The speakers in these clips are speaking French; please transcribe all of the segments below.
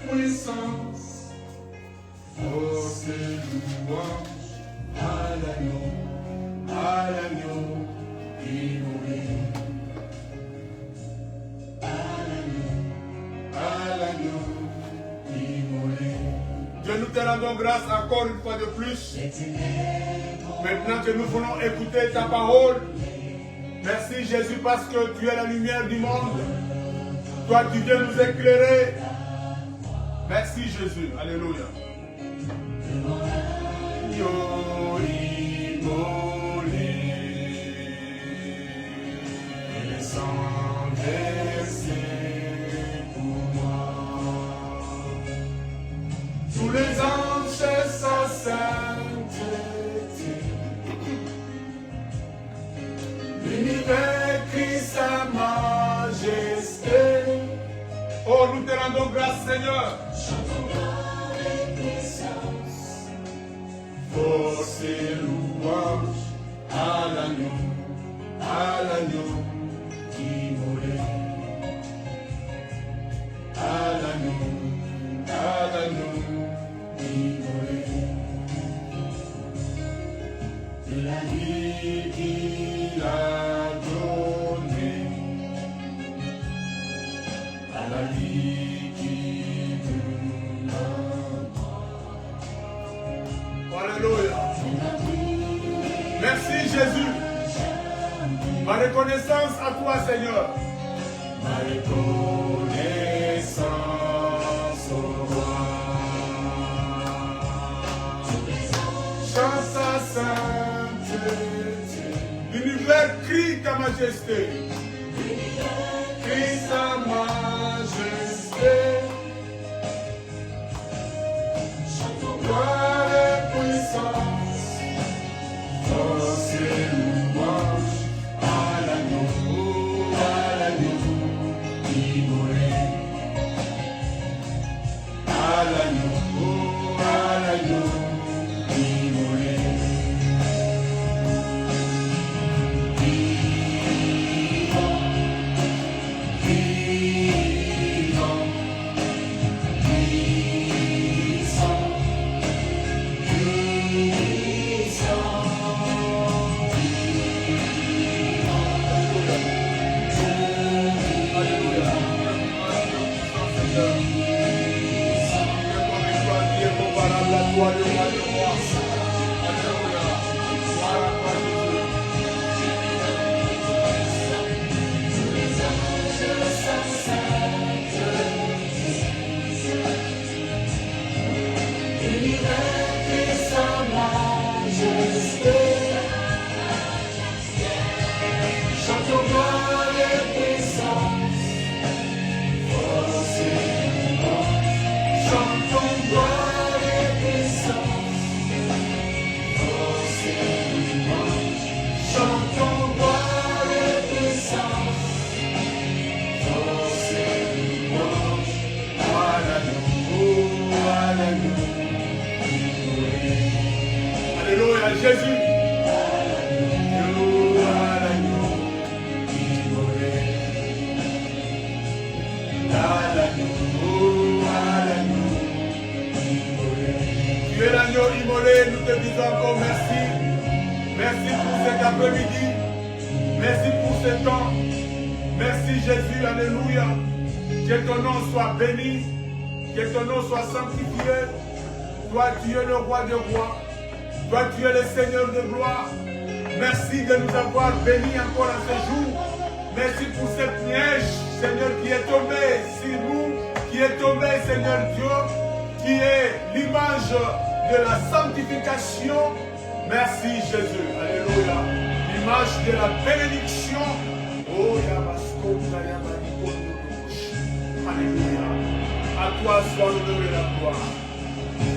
puissance, force et louange à l'agneau immolé. À l'agneau immolé. Dieu, nous te rendons grâce encore une fois de plus. Maintenant que nous voulons écouter ta parole, merci Jésus parce que tu es la lumière du monde. Toi, tu viens nous éclairer. Merci Jésus. Alléluia. Le sang versé pour moi. Tous les anges sa sainteté. L'univers crie sa majesté. Oh, nous te rendons grâce, Seigneur. Chantons gloire et puissance, force et louange à l'agneau immolé. À l'agneau immolé. De la vie qu'il a donnée à la vie qui nous donne. Alléluia. Merci Jésus. Ma reconnaissance à toi Seigneur. Ma reconnaissance au roi. Chante sa sainteté. L'univers crie ta majesté. Crie sa majesté. Chantons gloire et puissance, force et louange à l'agneau immolé. À l'agneau immolé. Jésus. Tu es l'agneau immolé, nous te disons encore merci. Merci pour cet après-midi. Merci pour ce temps. Merci Jésus, alléluia. Que ton nom soit béni. Que ton nom soit sanctifié. Toi, tu es le roi des rois. Toi, tu es le Seigneur de gloire. Merci de nous avoir bénis encore à ce jour. Merci pour cette neige, Seigneur, qui est tombée sur nous, qui est tombée, Seigneur Dieu, qui est l'image de la sanctification. Merci Jésus. Alléluia. L'image de la bénédiction. Oh, alléluia. À toi soit l'honneur et la gloire.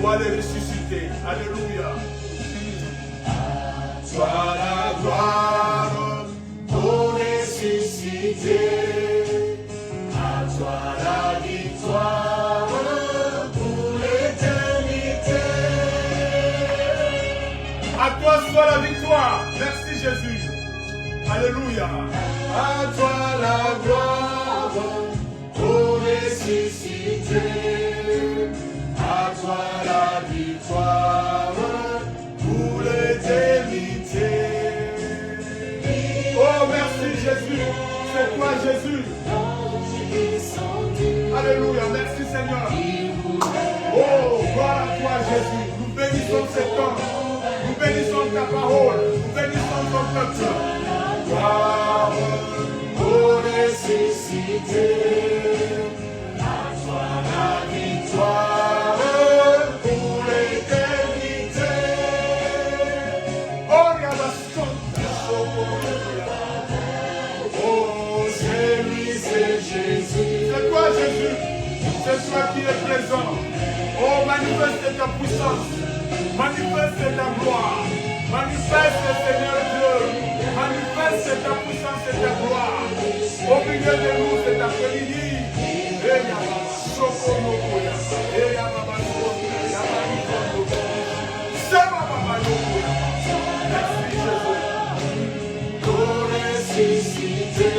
Toi les ressusciter. Alléluia. Soit la gloire pour ressusciter, à toi la victoire pour l'éternité. À toi soit la victoire. Merci Jésus. Alléluia. À toi la gloire pour ressusciter. Alléluia. Merci Seigneur. Oh, gloire à toi Jésus. Nous bénissons ce temps. Nous bénissons ta parole. Nous bénissons ton peuple. Gloire aux ressuscités. À toi la victoire pour l'éternité. Oh, oh, c'est lui, c'est Jésus. C'est toi Jésus. C'est toi qui es présent. Oh, manifeste ta puissance. Manifeste ta gloire. Manifeste, Seigneur Dieu. Manifeste ta puissance et ta gloire. Au milieu de nous cet après-midi. Merci Jésus. Pour ressusciter.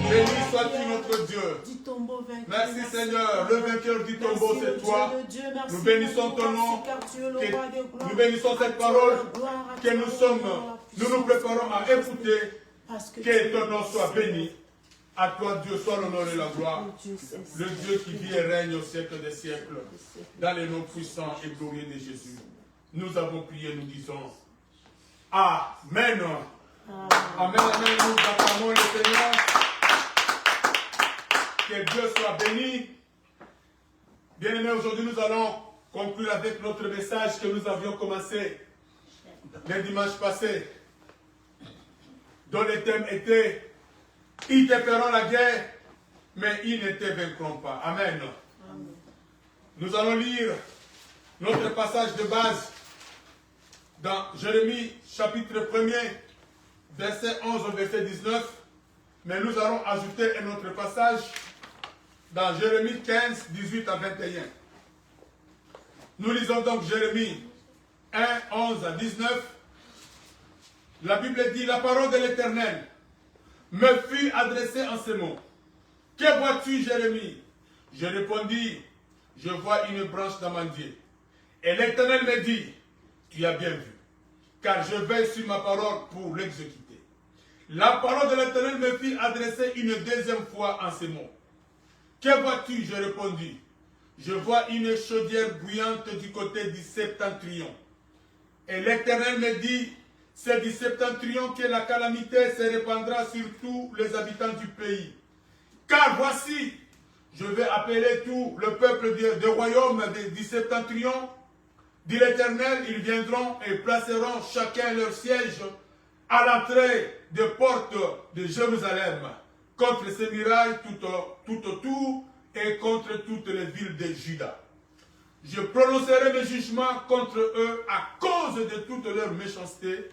Béni sois-tu notre Dieu. Merci Seigneur, le vainqueur du tombeau c'est toi. Nous bénissons ton nom. Nous bénissons cette parole que nous nous préparons à écouter. Que ton nom soit béni. À toi Dieu soit l'honneur et la gloire. Le Dieu qui vit et règne au siècle des siècles. Dans les noms puissants et glorieux de Jésus. Nous avons prié, nous disons Amen. Amen, amen, nous acclamons le Seigneur. Que Dieu soit béni. Bien-aimés, aujourd'hui nous allons conclure avec notre message que nous avions commencé le dimanche passé, dont le thème était « Ils te feront la guerre, mais ils ne te vaincront pas ». Amen. Amen. Nous allons lire notre passage de base dans Jérémie chapitre 1er, verset 11 au verset 19, mais nous allons ajouter un autre passage dans Jérémie 15, 18 à 21. Nous lisons donc Jérémie 1, 11 à 19. La Bible dit, la parole de l'Éternel me fut adressée en ces mots. Que vois-tu, Jérémie? Je répondis, je vois une branche d'amandier. Et l'Éternel me dit, tu as bien vu, car je veille sur ma parole pour l'exécuter. La parole de l'Éternel me fit adresser une deuxième fois en ces mots. Que vois-tu? Je répondis. Je vois une chaudière bruyante du côté du septentrion. Et l'Éternel me dit, c'est du septentrion que la calamité se répandra sur tous les habitants du pays. Car voici, je vais appeler tout le peuple du royaume du septentrion, dit l'Éternel, ils viendront et placeront chacun leur siège à l'entrée des portes de Jérusalem, contre ces murailles tout autour et contre toutes les villes de Juda. Je prononcerai mes jugements contre eux à cause de toute leur méchanceté,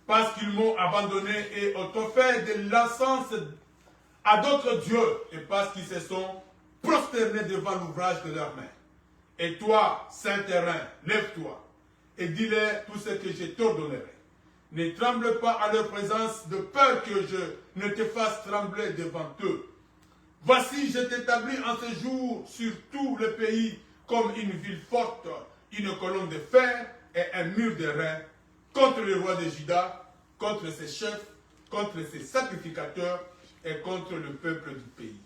parce qu'ils m'ont abandonné et ont offert de l'encens à d'autres dieux, et parce qu'ils se sont prosternés devant l'ouvrage de leurs mains. Et toi, Saint-Terrain, lève-toi et dis-leur tout ce que je t'ordonnerai. Ne tremble pas à leur présence, de peur que je ne te fasse trembler devant eux. Voici, je t'établis en ce jour sur tout le pays comme une ville forte, une colonne de fer et un mur de reins, contre le roi de Juda, contre ses chefs, contre ses sacrificateurs et contre le peuple du pays.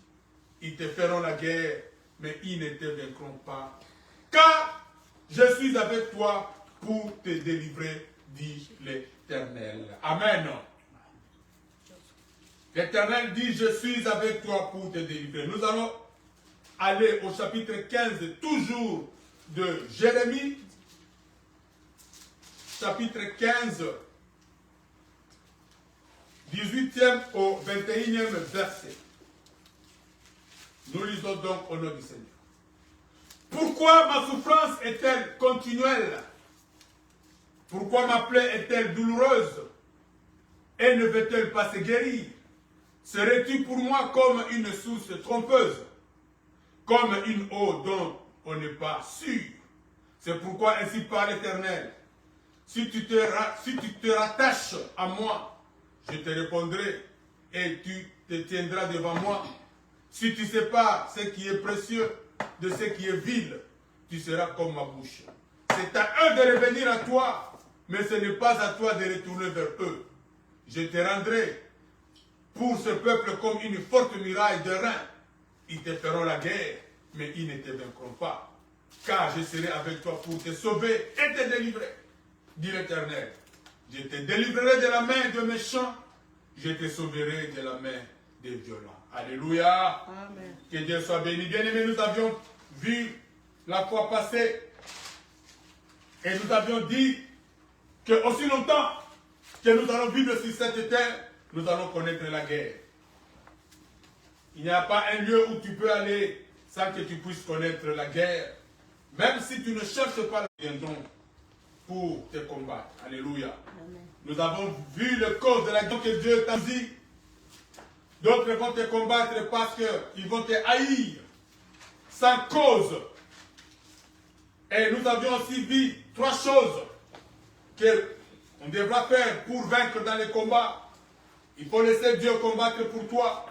Ils te feront la guerre, mais ils ne te vaincront pas. Car je suis avec toi pour te délivrer, dit l'Éternel. Amen. L'Éternel dit, je suis avec toi pour te délivrer. Nous allons aller au chapitre 15, toujours de Jérémie. Chapitre 15, 18e au 21e verset. Nous lisons donc au nom du Seigneur. Pourquoi ma souffrance est-elle continuelle? Pourquoi ma plaie est-elle douloureuse? Et ne veut-elle pas se guérir? Serais-tu pour moi comme une source trompeuse, comme une eau dont on n'est pas sûr? C'est pourquoi ainsi parle l'Éternel. Si tu te rattaches à moi, je te répondrai et tu te tiendras devant moi. Si tu ne sais pas ce qui est précieux de ce qui est vil, tu seras comme ma bouche. C'est à eux de revenir à toi, mais ce n'est pas à toi de retourner vers eux. Je te rendrai pour ce peuple comme une forte muraille de reins. Ils te feront la guerre, mais ils ne te vaincront pas. Car je serai avec toi pour te sauver et te délivrer, dit l'Éternel. Je te délivrerai de la main des méchants, je te sauverai de la main des violents. Alléluia. Amen. Que Dieu soit béni. Bien-aimés, nous avions vu la fois passée et nous avions dit que aussi longtemps que nous allons vivre sur cette terre, nous allons connaître la guerre. Il n'y a pas un lieu où tu peux aller sans que tu puisses connaître la guerre. Même si tu ne cherches pas, nous viendrons pour te combattre. Alléluia. Amen. Nous avons vu le cause de la guerre que Dieu t'a dit. D'autres vont te combattre parce qu'ils vont te haïr sans cause. Et nous avions aussi vu 3 choses qu'on devra faire pour vaincre dans les combats. Il faut laisser Dieu combattre pour toi.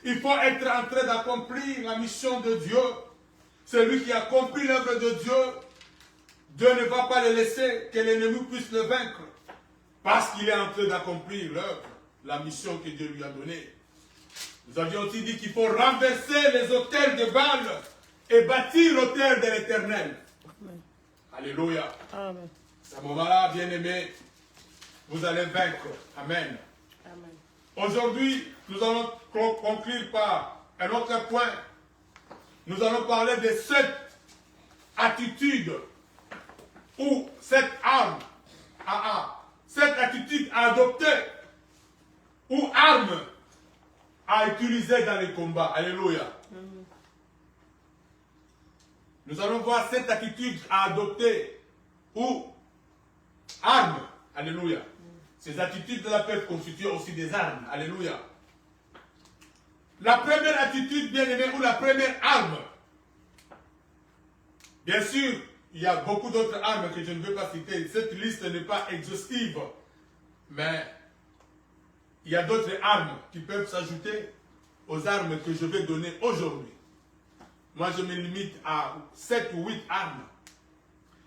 Il faut être en train d'accomplir la mission de Dieu. Celui qui a accompli l'œuvre de Dieu, Dieu ne va pas le laisser que l'ennemi puisse le vaincre. Parce qu'il est en train d'accomplir l'œuvre, la mission que Dieu lui a donnée. Nous avions aussi dit qu'il faut renverser les autels de Baal et bâtir l'autel de l'Éternel. Alléluia. Amen. À ce moment-là, bien-aimés, vous allez vaincre. Amen. Amen. Aujourd'hui, nous allons conclure par un autre point. Nous allons parler de 7 attitudes ou 7 armes, cette attitude à adopter ou armes à utiliser dans les combats. Alléluia. Nous allons voir cette attitude à adopter ou armes. Alléluia. Ces attitudes-là peuvent constituer aussi des armes. Alléluia. La première attitude, bien aimée, ou la première arme. Bien sûr, il y a beaucoup d'autres armes que je ne veux pas citer. Cette liste n'est pas exhaustive. Mais il y a d'autres armes qui peuvent s'ajouter aux armes que je vais donner aujourd'hui. Moi, je me limite à 7 ou 8 armes.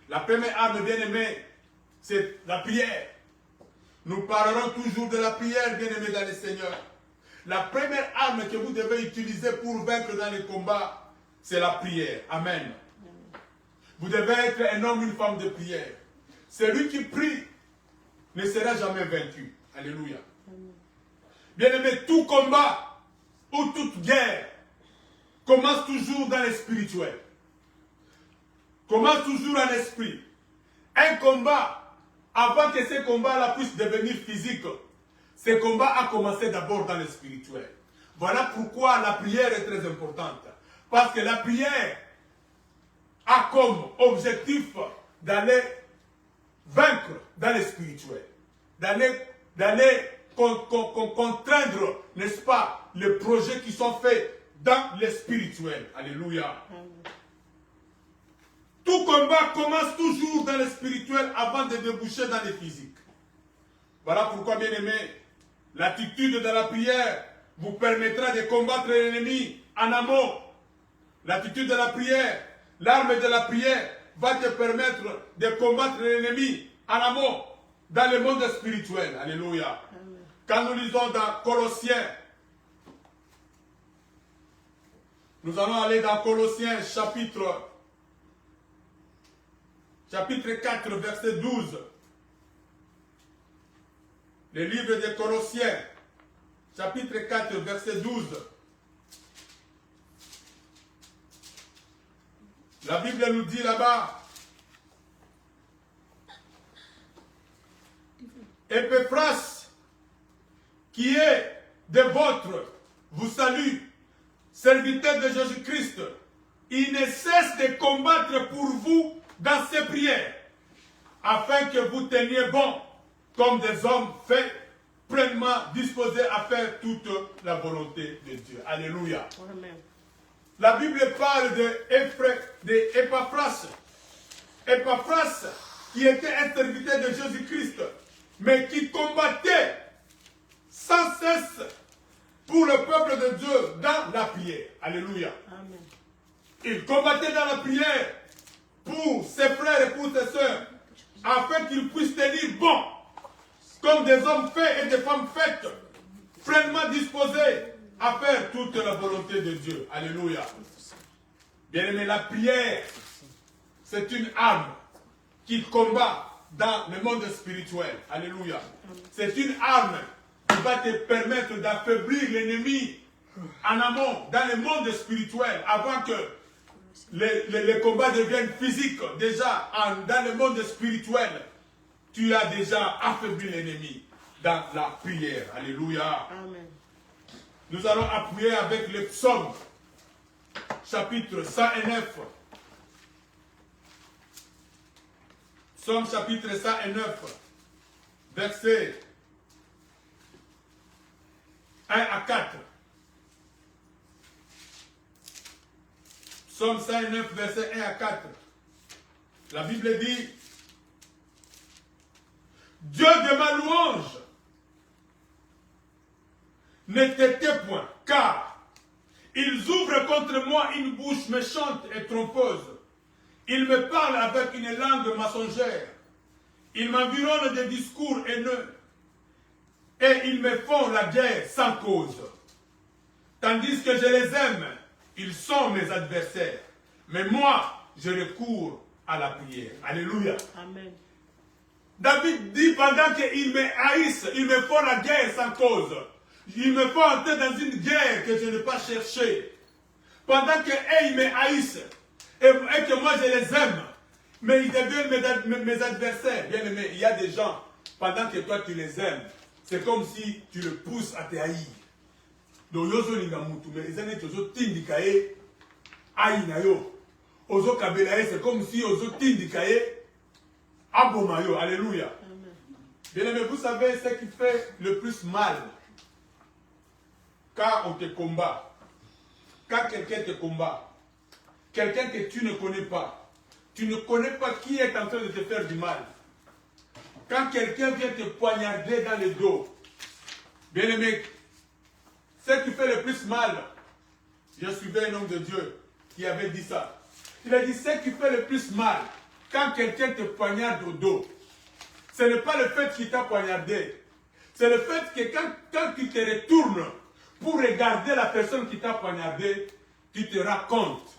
La première arme, bien aimée, c'est la prière. Nous parlerons toujours de la prière, bien aimé dans le Seigneur. La première arme que vous devez utiliser pour vaincre dans les combats, c'est la prière. Amen. Vous devez être un homme, une femme de prière. Celui qui prie ne sera jamais vaincu. Alléluia. Bien aimé, tout combat ou toute guerre commence toujours dans le spirituel. Commence toujours en esprit. Un combat, avant que ce combat-là puisse devenir physique, ce combat a commencé d'abord dans le spirituel. Voilà pourquoi la prière est très importante. Parce que la prière a comme objectif d'aller vaincre dans le spirituel. D'aller contraindre, n'est-ce pas, les projets qui sont faits dans le spirituel. Alléluia. Tout combat commence toujours dans le spirituel avant de déboucher dans le physique. Voilà pourquoi, bien aimé, l'attitude de la prière vous permettra de combattre l'ennemi en amont. L'attitude de la prière, l'arme de la prière va te permettre de combattre l'ennemi en amont dans le monde spirituel. Alléluia. Amen. Quand nous lisons dans Colossiens, nous allons aller dans Colossiens chapitre 4, verset 12. Le livre de Colossiens, chapitre 4, verset 12. La Bible nous dit là-bas, Épaphras, qui est de votre, vous salue, serviteur de Jésus-Christ. Il ne cesse de combattre pour vous dans ses prières, afin que vous teniez bon, comme des hommes faits, pleinement disposés à faire toute la volonté de Dieu. Alléluia. Amen. La Bible parle d'Épaphras. Épaphras, qui était un serviteur de Jésus-Christ, mais qui combattait sans cesse de Dieu dans la prière. Alléluia. Amen. Il combattait dans la prière pour ses frères et pour ses sœurs, afin qu'ils puissent tenir bon, comme des hommes faits et des femmes faites, pleinement disposés à faire toute la volonté de Dieu. Alléluia. Bien-aimé, la prière, c'est une arme qui combat dans le monde spirituel. Alléluia. C'est une arme qui va te permettre d'affaiblir l'ennemi en amont, dans le monde spirituel, avant que les combats deviennent physiques. Déjà, dans le monde spirituel, tu as déjà affaibli l'ennemi dans la prière. Alléluia. Amen. Nous allons appuyer avec le psaume, chapitre 109. Psaume chapitre 109, versets 1 à 4. Psaume 109, versets 1 à 4. La Bible dit, Dieu de ma louange ne t'était point, car ils ouvrent contre moi une bouche méchante et trompeuse. Ils me parlent avec une langue mensongère. Ils m'environnent de discours haineux. Et ils me font la guerre sans cause. Tandis que je les aime, ils sont mes adversaires. Mais moi, je recours à la prière. Alléluia. Amen. David dit pendant qu'ils me haïssent, ils me font la guerre sans cause. Ils me font entrer dans une guerre que je n'ai pas cherchée. Pendant qu'ils me haïssent et que moi je les aime, mais ils deviennent mes adversaires. Bien aimé, il y a des gens, pendant que toi tu les aimes, c'est comme si tu le pousses à te haïr. Donc, yozo lingamutu, mais les années yozo tindikaye, aïnayo. Ozo kabelaye, c'est comme si ozo tindikaye, abomayo. Alléluia. Bien aimé, vous savez ce qui fait le plus mal quand on te combat, quand quelqu'un te combat, quelqu'un que tu ne connais pas qui est en train de te faire du mal. Quand quelqu'un vient te poignarder dans le dos, bien aimé, ce qui fait le plus mal, je suivais un homme de Dieu qui avait dit ça. Il a dit, ce qui fait le plus mal, quand quelqu'un te poignarde au dos, ce n'est pas le fait qu'il t'a poignardé, c'est le fait que quand tu te retournes pour regarder la personne qui t'a poignardé, tu te rends compte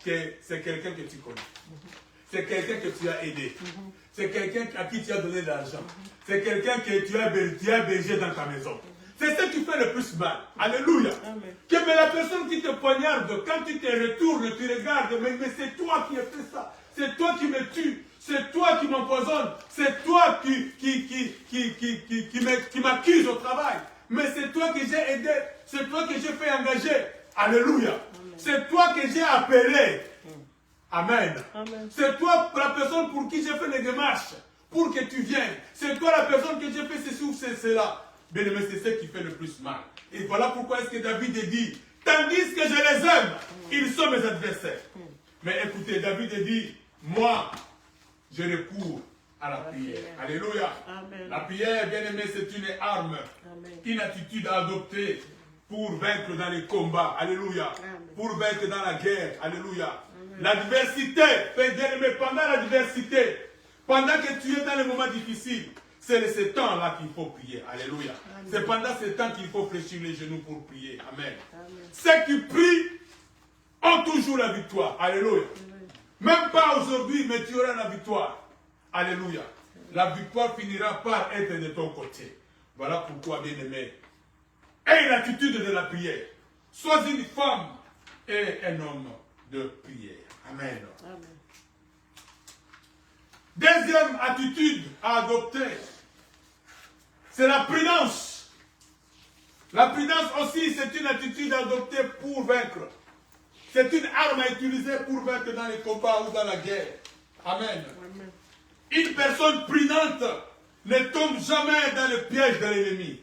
que c'est quelqu'un que tu connais. C'est quelqu'un que tu as aidé. C'est quelqu'un à qui tu as donné de l'argent. C'est quelqu'un que tu as hébergé dans ta maison. C'est ce qui fait le plus mal. Alléluia. Mais la personne qui te poignarde, quand tu te retournes, tu regardes, mais c'est toi qui as fait ça. C'est toi qui me tues. C'est toi qui m'empoisonne. C'est toi qui m'accuse au travail. Mais c'est toi que j'ai aidé. C'est toi que j'ai fait engager. Alléluia. C'est toi que j'ai appelé. Amen. C'est toi la personne pour qui j'ai fait les démarches. Pour que tu viennes. C'est toi la personne que j'ai fait ceci ou cela. Bien aimé, c'est ce qui fait le plus mal. Et voilà pourquoi est-ce que David dit, tandis que je les aime, ils sont mes adversaires. Mais écoutez, David dit, moi, je recours à la prière. Alléluia. Amen. La prière, bien aimé, c'est une arme, une attitude à adopter pour vaincre dans les combats. Alléluia. Pour vaincre dans la guerre. Alléluia. L'adversité, bien aimé, pendant l'adversité, pendant que tu es dans les moments difficiles, c'est ce temps-là qu'il faut prier. Alléluia. C'est pendant ce temps qu'il faut fléchir les genoux pour prier. Amen. Ceux qui prient ont toujours la victoire. Alléluia. Même pas aujourd'hui, mais tu auras la victoire. Alléluia. La victoire finira par être de ton côté. Voilà pourquoi, bien aimé, aie l'attitude de la prière. Sois une femme et un homme de prière. Amen. Deuxième attitude à adopter, c'est la prudence. La prudence aussi, c'est une attitude à adopter pour vaincre. C'est une arme à utiliser pour vaincre dans les combats ou dans la guerre. Amen. Une personne prudente ne tombe jamais dans le piège de l'ennemi.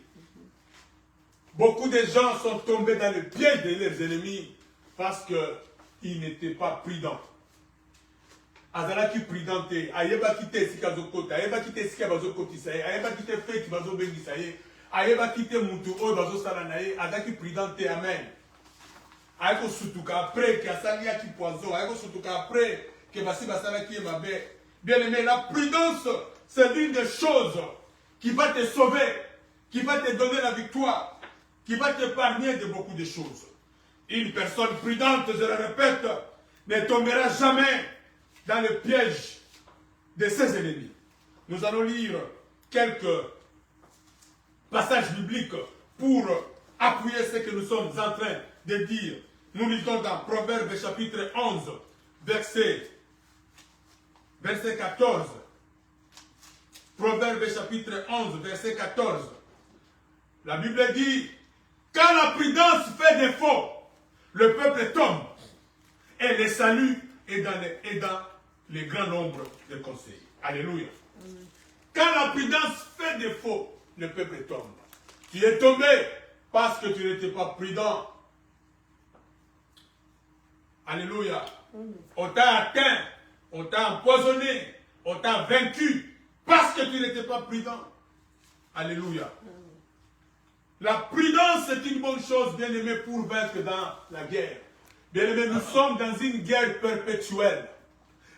Beaucoup de gens sont tombés dans le piège de leurs ennemis parce qu'ils n'étaient pas prudents. Azalaki prudente, ayeba kite sika zokota, ayeba kite sika bazokotisa, ayeba kite feki bazobengisa ye, ayeba quitter mutu oyo bazosala na ye azalaki prudent te amen ayeko sutuka après ke asaliaki poison ayeko sutuka après ke basi basalaki ye mabe bien aimé la prudence c'est l'une des choses qui va te sauver qui va te donner la victoire qui va t'épargner de beaucoup de choses. Une personne prudente, je le répète, ne tombera jamais dans le piège de ses ennemis. Nous allons lire quelques passages bibliques pour appuyer ce que nous sommes en train de dire. Nous lisons dans Proverbes chapitre 11, verset 14. Proverbes chapitre 11, verset 14. La Bible dit, quand la prudence fait défaut, le peuple tombe et le salut est dans les grands nombres de conseils. Alléluia. Amen. Quand la prudence fait défaut, le peuple tombe. Tu es tombé parce que tu n'étais pas prudent. Alléluia. Amen. On t'a atteint, on t'a empoisonné, on t'a vaincu parce que tu n'étais pas prudent. Alléluia. Amen. La prudence est une bonne chose, bien aimé, pour vaincre dans la guerre. Bien aimé, nous sommes dans une guerre perpétuelle.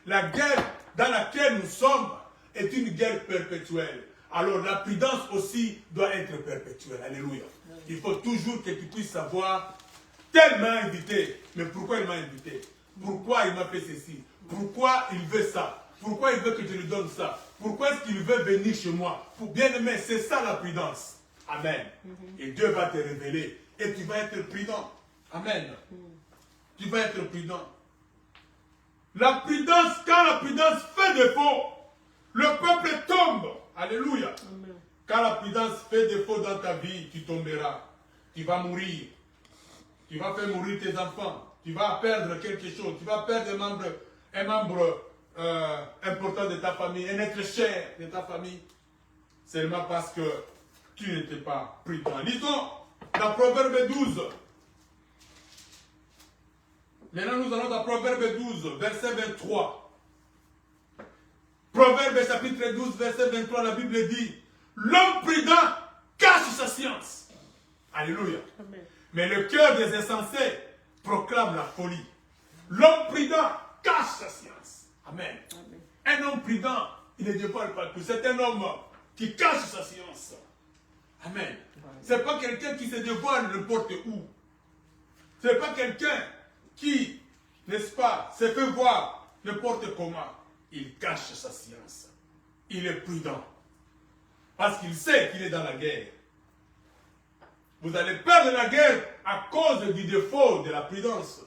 La guerre dans laquelle nous sommes est une guerre perpétuelle. Alors la prudence aussi doit être perpétuelle. Alléluia. Il faut toujours que tu puisses savoir, tel m'a invité, mais pourquoi il m'a invité? Pourquoi il m'a fait ceci? Pourquoi il veut ça? Pourquoi il veut que je lui donne ça? Pourquoi est-ce qu'il veut venir chez moi? Bien aimé, c'est ça la prudence. Amen. Et Dieu va te révéler. Et tu vas être prudent. Amen. Tu vas être prudent. La prudence, quand la prudence fait défaut, le peuple tombe. Alléluia. Amen. Quand la prudence fait défaut dans ta vie, tu tomberas. Tu vas mourir. Tu vas faire mourir tes enfants. Tu vas perdre quelque chose. Tu vas perdre un membre important de ta famille, un être cher de ta famille. Seulement parce que tu n'étais pas prudent. Lisons dans Proverbe 12. Maintenant, nous allons dans Proverbe 12, verset 23. Proverbe chapitre 12, verset 23, la Bible dit, l'homme prudent cache sa science. Alléluia. Amen. Mais le cœur des insensés proclame la folie. L'homme prudent cache sa science. Amen. Amen. Un homme prudent, il ne dévoile pas tout. C'est un homme qui cache sa science. Amen. Ce n'est pas quelqu'un qui se dévoile n'importe où. Ce n'est pas quelqu'un qui, n'est-ce pas, se fait voir n'importe comment. Il cache sa science. Il est prudent. Parce qu'il sait qu'il est dans la guerre. Vous allez perdre la guerre à cause du défaut de la prudence.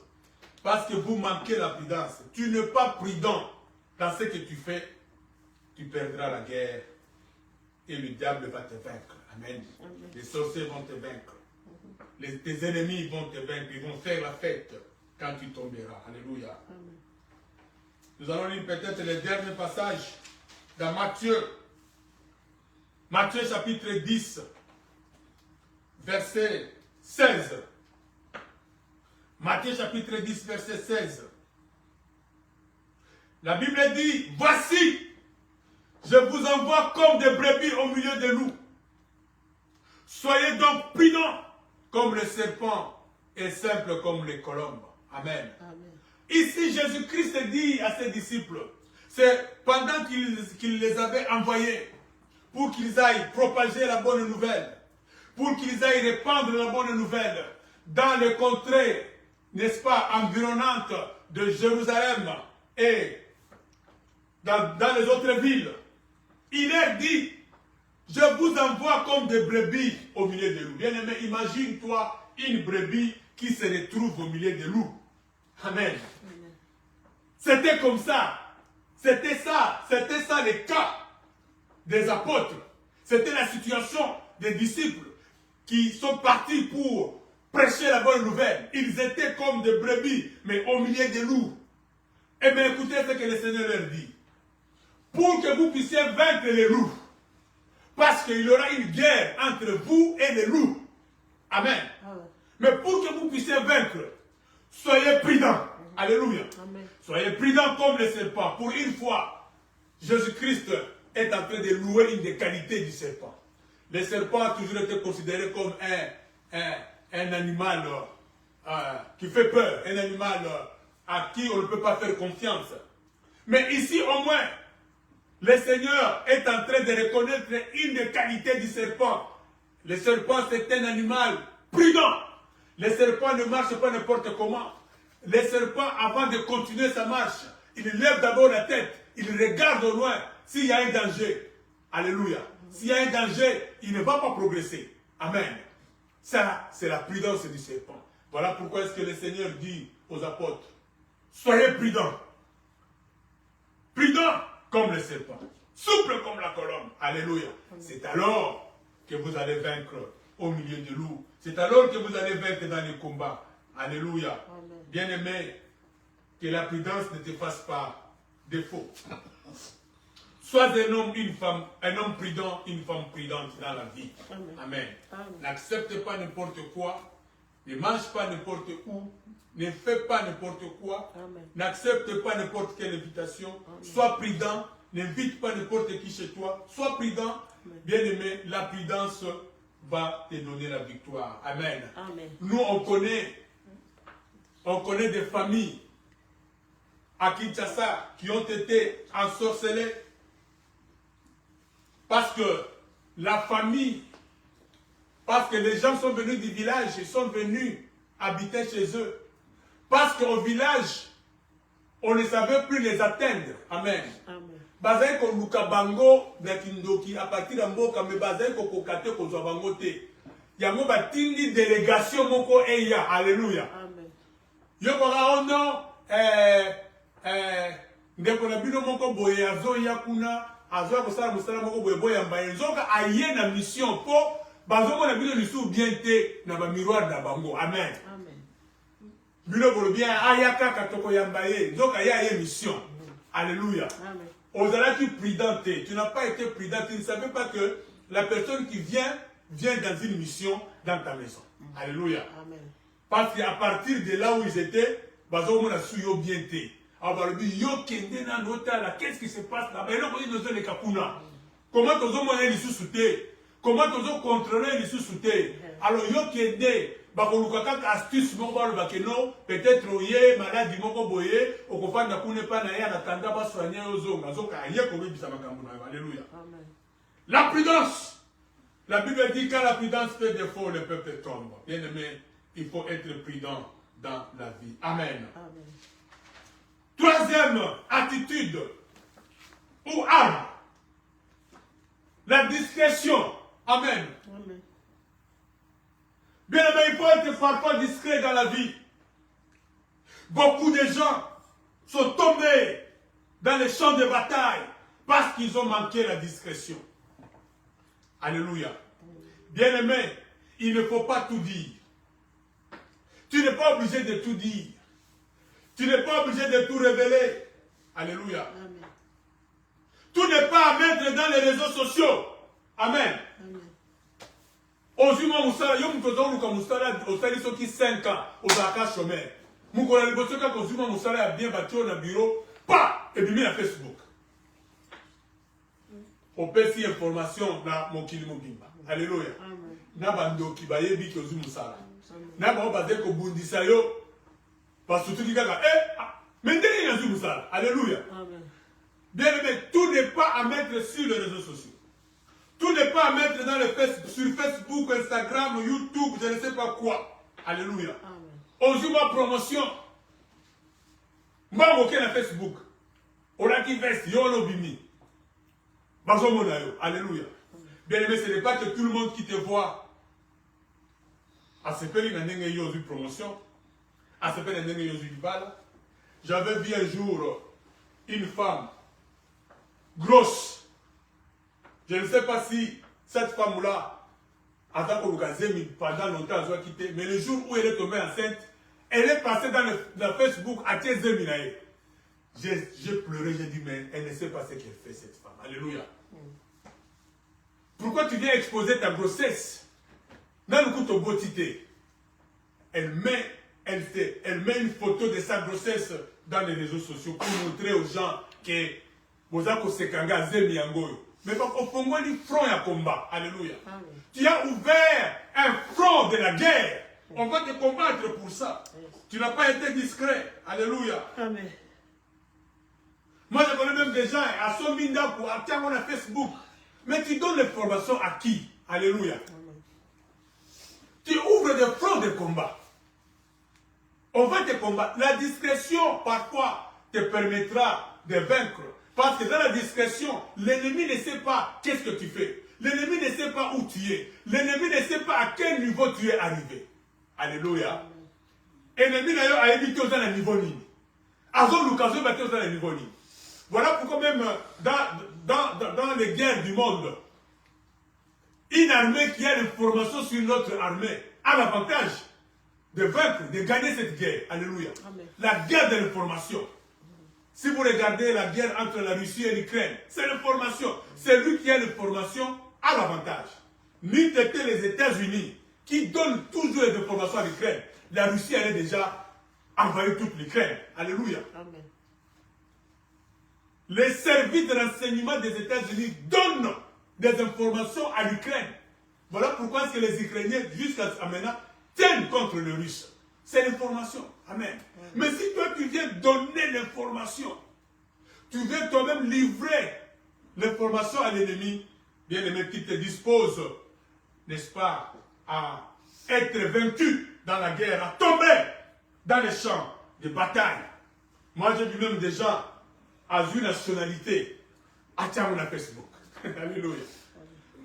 Parce que vous manquez la prudence. Tu n'es pas prudent dans ce que tu fais. Tu perdras la guerre. Et le diable va te vaincre. Amen. Amen. Les sorciers vont te vaincre. Tes ennemis vont te vaincre. Ils vont faire la fête quand tu tomberas. Alléluia. Amen. Nous allons lire peut-être le dernier passage dans Matthieu. Matthieu chapitre 10, verset 16. Matthieu chapitre 10, verset 16. La Bible dit, voici, je vous envoie comme des brebis au milieu de loups. Soyez donc prudents comme le serpent et simples comme les colombes. Amen. Amen. Ici, Jésus-Christ dit à ses disciples, c'est pendant qu'il les avait envoyés pour qu'ils aillent propager la bonne nouvelle, pour qu'ils aillent répandre la bonne nouvelle dans les contrées, n'est-ce pas, environnantes de Jérusalem et dans les autres villes. Il leur dit, je vous envoie comme des brebis au milieu des loups. Bien-aimé, imagine-toi une brebis qui se retrouve au milieu des loups. Amen. C'était comme ça. C'était ça le cas des apôtres. C'était la situation des disciples qui sont partis pour prêcher la bonne nouvelle. Ils étaient comme des brebis, mais au milieu des loups. Eh bien, écoutez ce que le Seigneur leur dit. Pour que vous puissiez vaincre les loups. Parce qu'il y aura une guerre entre vous et les loups. Amen. Mais pour que vous puissiez vaincre, soyez prudents. Alléluia. Amen. Soyez prudents comme le serpent. Pour une fois, Jésus-Christ est en train de louer une des qualités du serpent. Le serpent a toujours été considéré comme un animal qui fait peur, un animal à qui on ne peut pas faire confiance. Mais ici, au moins, le Seigneur est en train de reconnaître une des qualités du serpent. Le serpent, c'est un animal prudent. Le serpent ne marche pas n'importe comment. Le serpent, avant de continuer sa marche, il lève d'abord la tête, il regarde au loin s'il y a un danger. Alléluia. S'il y a un danger, il ne va pas progresser. Amen. Ça, c'est la prudence du serpent. Voilà pourquoi est-ce que le Seigneur dit aux apôtres, soyez prudents. Prudents comme le serpent. Souple comme la colombe. Alléluia. C'est alors que vous allez vaincre au milieu de loups. C'est alors que vous allez vaincre dans les combats. Alléluia. Bien-aimé, que la prudence ne te fasse pas défaut. Sois un homme, une femme, un homme prudent, une femme prudente dans la vie. Amen. N'accepte pas n'importe quoi. Ne mange pas n'importe où. Ne fais pas n'importe quoi. N'accepte pas n'importe quelle invitation. Sois prudent. N'invite pas n'importe qui chez toi. Sois prudent. Bien-aimé, la prudence va te donner la victoire. Amen. Nous, on connaît des familles à Kinshasa qui ont été ensorcelées parce que la famille, parce que les gens sont venus du village et sont venus habiter chez eux. Parce qu'au village, on ne savait plus les atteindre. Amen. Bazai ko luka bango na kindoki à partir de mboka me bazai ko kokate ko zwa bango te. Yango batindi délégation moko eya. Alléluia. Amen. Yo kora ono ndeko na bino moko boye azo ya kuna azo ko sala musala moko boye boye mbaye nzoka aye na mission po bazo na bino lisu bien te na ba miroir na bango. Amen. Amen. Bino bolo bien ayaka katoko ya mbaye nzoka ya ye mission. Alléluia. Amen. Aux-delà tu prudent, tu n'as pas été prudent, tu ne savais pas que la personne qui vient dans une mission dans ta maison. Alléluia. Amen. Parce qu'à partir de là où ils étaient, qu'est-ce qui se passe là? Comment tu as les sous-soutés? Comment tu as contrôlé les sous-soutés? Alors, yo qui est astuce peut-être oye maladie moko boye okofanda kune pa na ya natanda ba soigner ozonga zoka aye ko bibisa makambo na yo. Alléluia. Amen. La prudence. La Bible dit quand la prudence fait défaut, le peuple tombe. Bien aimé, il faut être prudent dans la vie. Amen. Amen. Troisième attitude ou arme, la discrétion. Amen. Amen. Bien aimé, il faut être parfois discret dans la vie. Beaucoup de gens sont tombés dans les champs de bataille parce qu'ils ont manqué la discrétion. Alléluia. Bien aimé, il ne faut pas tout dire. Tu n'es pas obligé de tout dire. Tu n'es pas obligé de tout révéler. Alléluia. Amen. Tout n'est pas à mettre dans les réseaux sociaux. Amen. Amen. Ozuma musala yo mtozo luka musala osali soki 5 ans ozaka chômeur. Mukola liboso ka kozuma musala ya bien batio na bureau pa et bimi na Facebook. Opesi information na mokili mobimba. Alléluia. Na bandoki bayebi ki ozuma musala. Na ba baze ko bundisa yo parce que tout kaka maintenant il y a ozuma musala. Alléluia. Amen. Bien aimé, tout n'est pas à mettre sur les réseaux sociaux. Tout n'est pas à mettre dans sur Facebook, Instagram, YouTube, je ne sais pas quoi. Alléluia. Ozuma promotion. M'a moqué na Facebook. On a qui veste, yo no bimi. Bazomona yo. Alléluia. Bien aimé, ce n'est pas que tout le monde qui te voit. À ce pays, il y a une promotion. À ce pays, il y a une bala. J'avais vu un jour une femme grosse. Je ne sais pas si cette femme-là, pendant longtemps, elle a quitté, mais le jour où elle est tombée enceinte, elle est passée dans Facebook à Tchezéminaï. J'ai pleuré, j'ai dit, mais elle ne sait pas ce qu'elle fait, cette femme. Alléluia. Pourquoi tu viens exposer ta grossesse dans le coup de beauté? Elle met une photo de sa grossesse dans les réseaux sociaux pour montrer aux gens que vous avez sekanga zemi yangoyo. Mais au Congo, il y a front à combat. Alléluia. Tu as ouvert un front de la guerre. On va te combattre pour ça. Tu n'as pas été discret. Alléluia. Amen. Moi, je connais même des gens à Sominda pour attendre à Facebook. Mais tu donnes l'information à qui? Alléluia. Tu ouvres des fronts de combat. On va te combattre. La discrétion, parfois, te permettra de vaincre. Parce que dans la discrétion, l'ennemi ne sait pas qu'est-ce que tu fais. L'ennemi ne sait pas où tu es. L'ennemi ne sait pas à quel niveau tu es arrivé. Alléluia. L'ennemi d'ailleurs a évité aux un niveau ni. Azon l'occasion battu aux un niveau ni. Voilà pourquoi même dans les guerres du monde, une armée qui a l'information sur notre armée a l'avantage de vaincre, de gagner cette guerre. Alléluia. Amen. La guerre de l'information. Si vous regardez la guerre entre la Russie et l'Ukraine, c'est l'information. Celui qui a l'information a l'avantage. Ni était les États-Unis qui donnent toujours les informations à l'Ukraine. La Russie allait déjà envahir toute l'Ukraine. Alléluia. Amen. Les services de renseignement des États-Unis donnent des informations à l'Ukraine. Voilà pourquoi que les Ukrainiens, jusqu'à maintenant, tiennent contre les Russes. C'est l'information. Amen. Mais si toi, tu viens donner l'information, tu viens toi-même livrer l'information à l'ennemi, bien aimé, qui te dispose, n'est-ce pas, à être vaincu dans la guerre, à tomber dans les champs de bataille. Moi, j'ai vu même des gens à une nationalité à Tchamouna Facebook. Alléluia.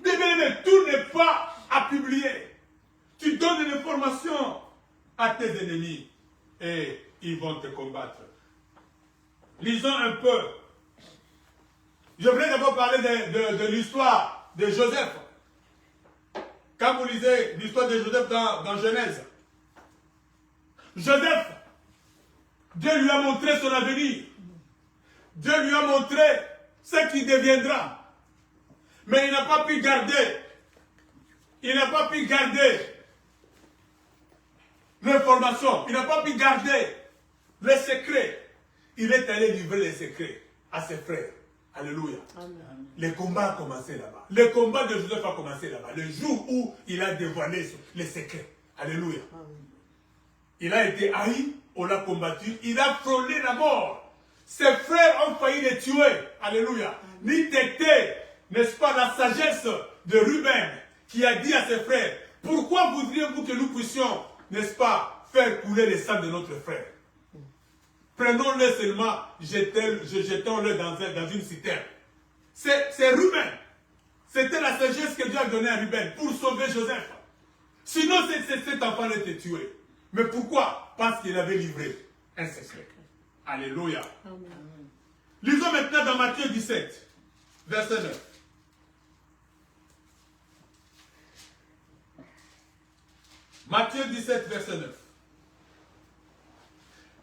Bien aimé, tout n'est pas à publier. Tu donnes l'information à tes ennemis et ils vont te combattre. Lisons un peu. Je voudrais d'abord parler de l'histoire de Joseph. Quand vous lisez l'histoire de Joseph dans Genèse, Joseph, Dieu lui a montré son avenir. Dieu lui a montré ce qu'il deviendra. Mais il n'a pas pu garder. Il n'a pas pu garder l'information. Il n'a pas pu garder les secrets. Il est allé livrer les secrets à ses frères. Alléluia. Amen. Le combat a commencé là-bas. Le combat de Joseph a commencé là-bas. Le jour où il a dévoilé les secrets. Alléluia. Amen. Il a été haï, on l'a combattu. Il a frôlé la mort. Ses frères ont failli le tuer. Alléluia. Ni Tété, n'est-ce pas, la sagesse de Ruben qui a dit à ses frères, pourquoi voudriez-vous que nous puissions, n'est-ce pas, faire couler le sang de notre frère? Prenons-le seulement, jetons-le dans une citerne. C'est Ruben. C'était la sagesse que Dieu a donnée à Ruben pour sauver Joseph. Sinon, cet enfant l'était tué. Mais pourquoi? Parce qu'il avait livré un secret. Alléluia. Amen. Lisons maintenant dans Matthieu 17, verset 9. Matthieu 17, verset 9.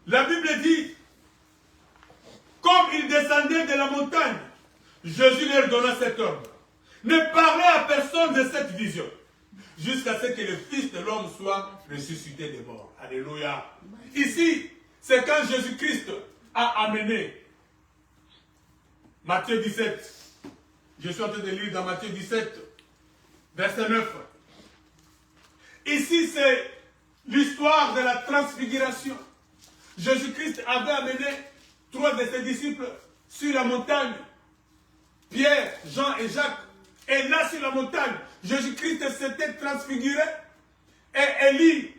La Bible dit, comme ils descendaient de la montagne, Jésus leur donna cet ordre. Ne parlez à personne de cette vision, jusqu'à ce que le Fils de l'homme soit ressuscité des morts. Alléluia. Ici, c'est quand Jésus-Christ a amené Matthieu 17. Je suis en train de lire dans Matthieu 17, verset 9. Ici, c'est l'histoire de la transfiguration. Jésus-Christ avait amené 3 de ses disciples sur la montagne. Pierre, Jean et Jacques. Et là, sur la montagne, Jésus-Christ s'était transfiguré. Et Élie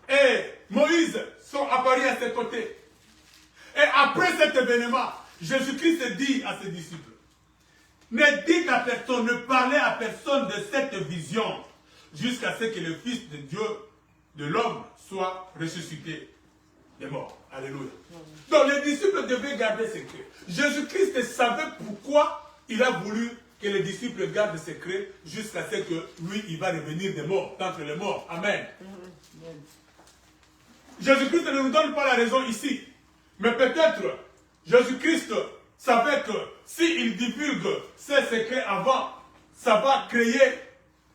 et Moïse sont apparus à ses côtés. Et après cet événement, Jésus-Christ dit à ses disciples, ne dites à personne, ne parlez à personne de cette vision, jusqu'à ce que le Fils de Dieu, de l'homme, soit ressuscité des morts. Alléluia. Donc les disciples devaient garder secret. Jésus-Christ savait pourquoi il a voulu que les disciples gardent secret jusqu'à ce que lui, il va revenir des morts, d'entre les morts. Amen. Jésus-Christ ne nous donne pas la raison ici. Mais peut-être Jésus-Christ savait que s'il divulgue ces secrets avant, ça va créer,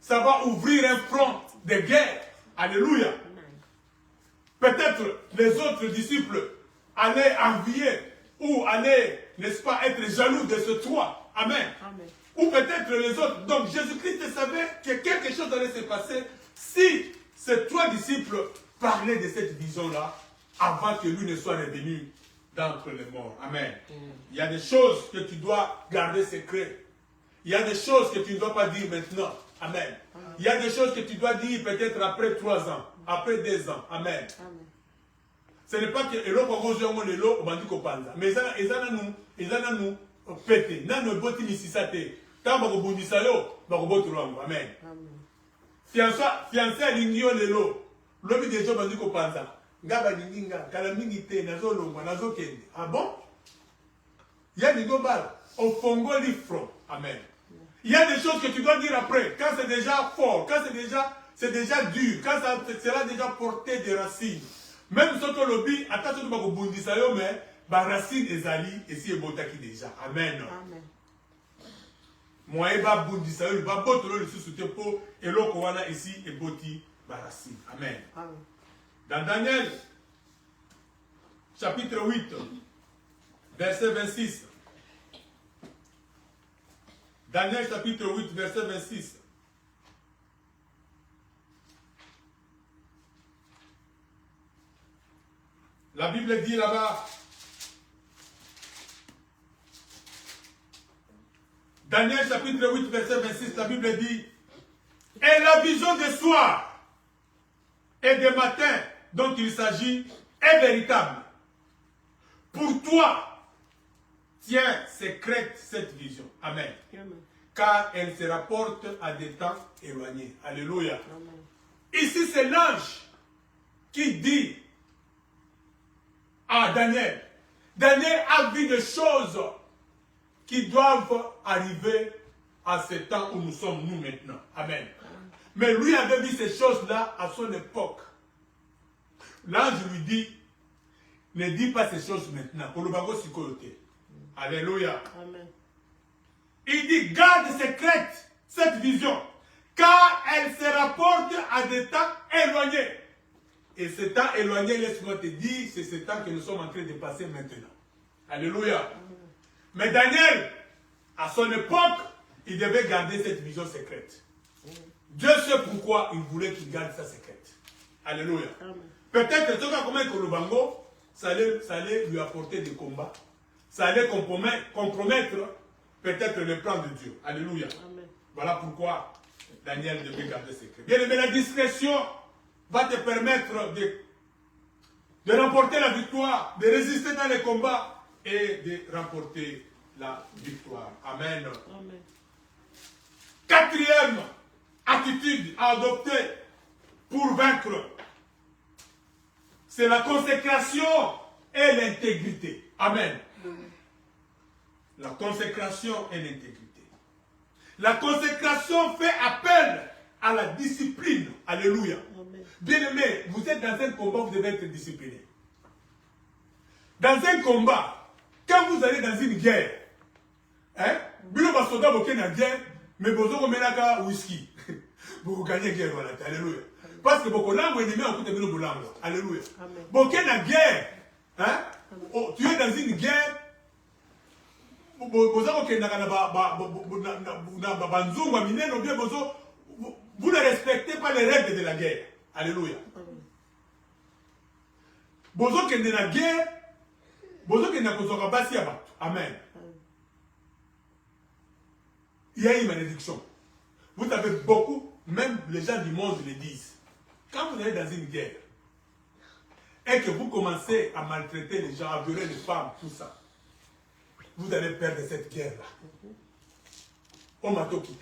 ça va ouvrir un front de guerre. Alléluia. Peut-être les autres disciples allaient envier ou allaient, n'est-ce pas, être jaloux de ce 3. Amen. Amen. Ou peut-être les autres. Donc Jésus-Christ savait que quelque chose allait se passer si ces 3 disciples parlaient de cette vision-là avant que lui ne soit revenu d'entre les morts. Amen. Il y a des choses que tu dois garder secret. Il y a des choses que tu ne dois pas dire maintenant. Amen. Il y a des choses que tu dois dire peut-être après 3 ans, après 2 ans. Amen. Ce n'est pas que eloko kozongo lelo obandi kopanza. Mais ezana nous pété. Nano boti misisa te. Tant bakobundisa yo, bakoboto lwango. Amen. Fiancé alingi yo lelo. Lobi deja obandi kopanza. Ngaba ninginga, kala mingi te, nazo longwa, nazo kende. Ah bon? Il y a des gobal. Au fongoli front. Amen. Il y a des choses que tu dois dire après. Quand c'est déjà fort, quand c'est déjà dur, quand ça sera déjà porté des racines. Même si tu lobby, attention tu vas bundisa yo, mais ba racine ezali et si ebotaki déjà. Amen. Amen. Moi eba bundisa yo, ba botolo le sous te po eloko wana ici eboti ba racine. Amen. Amen. Dans Daniel, chapitre 8, verset 26. Daniel, chapitre 8, verset 26. La Bible dit là-bas, Daniel, chapitre 8, verset 26, la Bible dit, et la vision de soir et de matin dont il s'agit est véritable. Pour toi, tiens secrète cette vision. Amen. Amen. Car elle se rapporte à des temps éloignés. Alléluia. Amen. Ici, c'est l'ange qui dit à Daniel. Daniel a vu des choses qui doivent arriver à ce temps où nous sommes nous maintenant. Amen. Mais lui avait vu ces choses-là à son époque. L'ange lui dit, ne dis pas ces choses maintenant. Pour le bago sikolote. Alléluia. Amen. Il dit, garde secrète cette vision, car elle se rapporte à des temps éloignés. Et ce temps éloigné, laisse-moi te dire, c'est ce temps que nous sommes en train de passer maintenant. Alléluia. Amen. Mais Daniel, à son époque, il devait garder cette vision secrète. Dieu sait pourquoi il voulait qu'il garde sa secrète. Alléluia. Peut-être que le bango, ça allait lui apporter des combats. Ça allait compromettre peut-être le plan de Dieu. Alléluia. Amen. Voilà pourquoi Daniel devait garder secret. Bien aimé, la discrétion va te permettre de remporter la victoire, de résister dans les combats et de remporter la victoire. Amen. Amen. 4e attitude à adopter pour vaincre, c'est la consécration et l'intégrité. Amen. La consécration et l'intégrité. La consécration fait appel à la discipline. Alléluia. Bien-aimé, vous êtes dans un combat, vous devez être discipliné. Dans un combat, quand vous allez dans une guerre, hein, vous va soldat vous une guerre, mais vous avez un whisky. Vous gagnez la guerre, voilà. Alléluia. Parce que beaucoup langue ennemi en côté de nos langues. Alléluia. Beaucoup la guerre, hein, tu es dans une guerre. Vous ne respectez pas les règles de la guerre. Alléluia. Vous êtes dans la guerre. Vous êtes dans la guerre. Amen. Il y a une malédiction. Vous avez beaucoup, même les gens du monde le disent. Quand vous êtes dans une guerre et que vous commencez à maltraiter les gens, à violer les femmes, tout ça, vous allez perdre cette guerre-là. Au Matoki.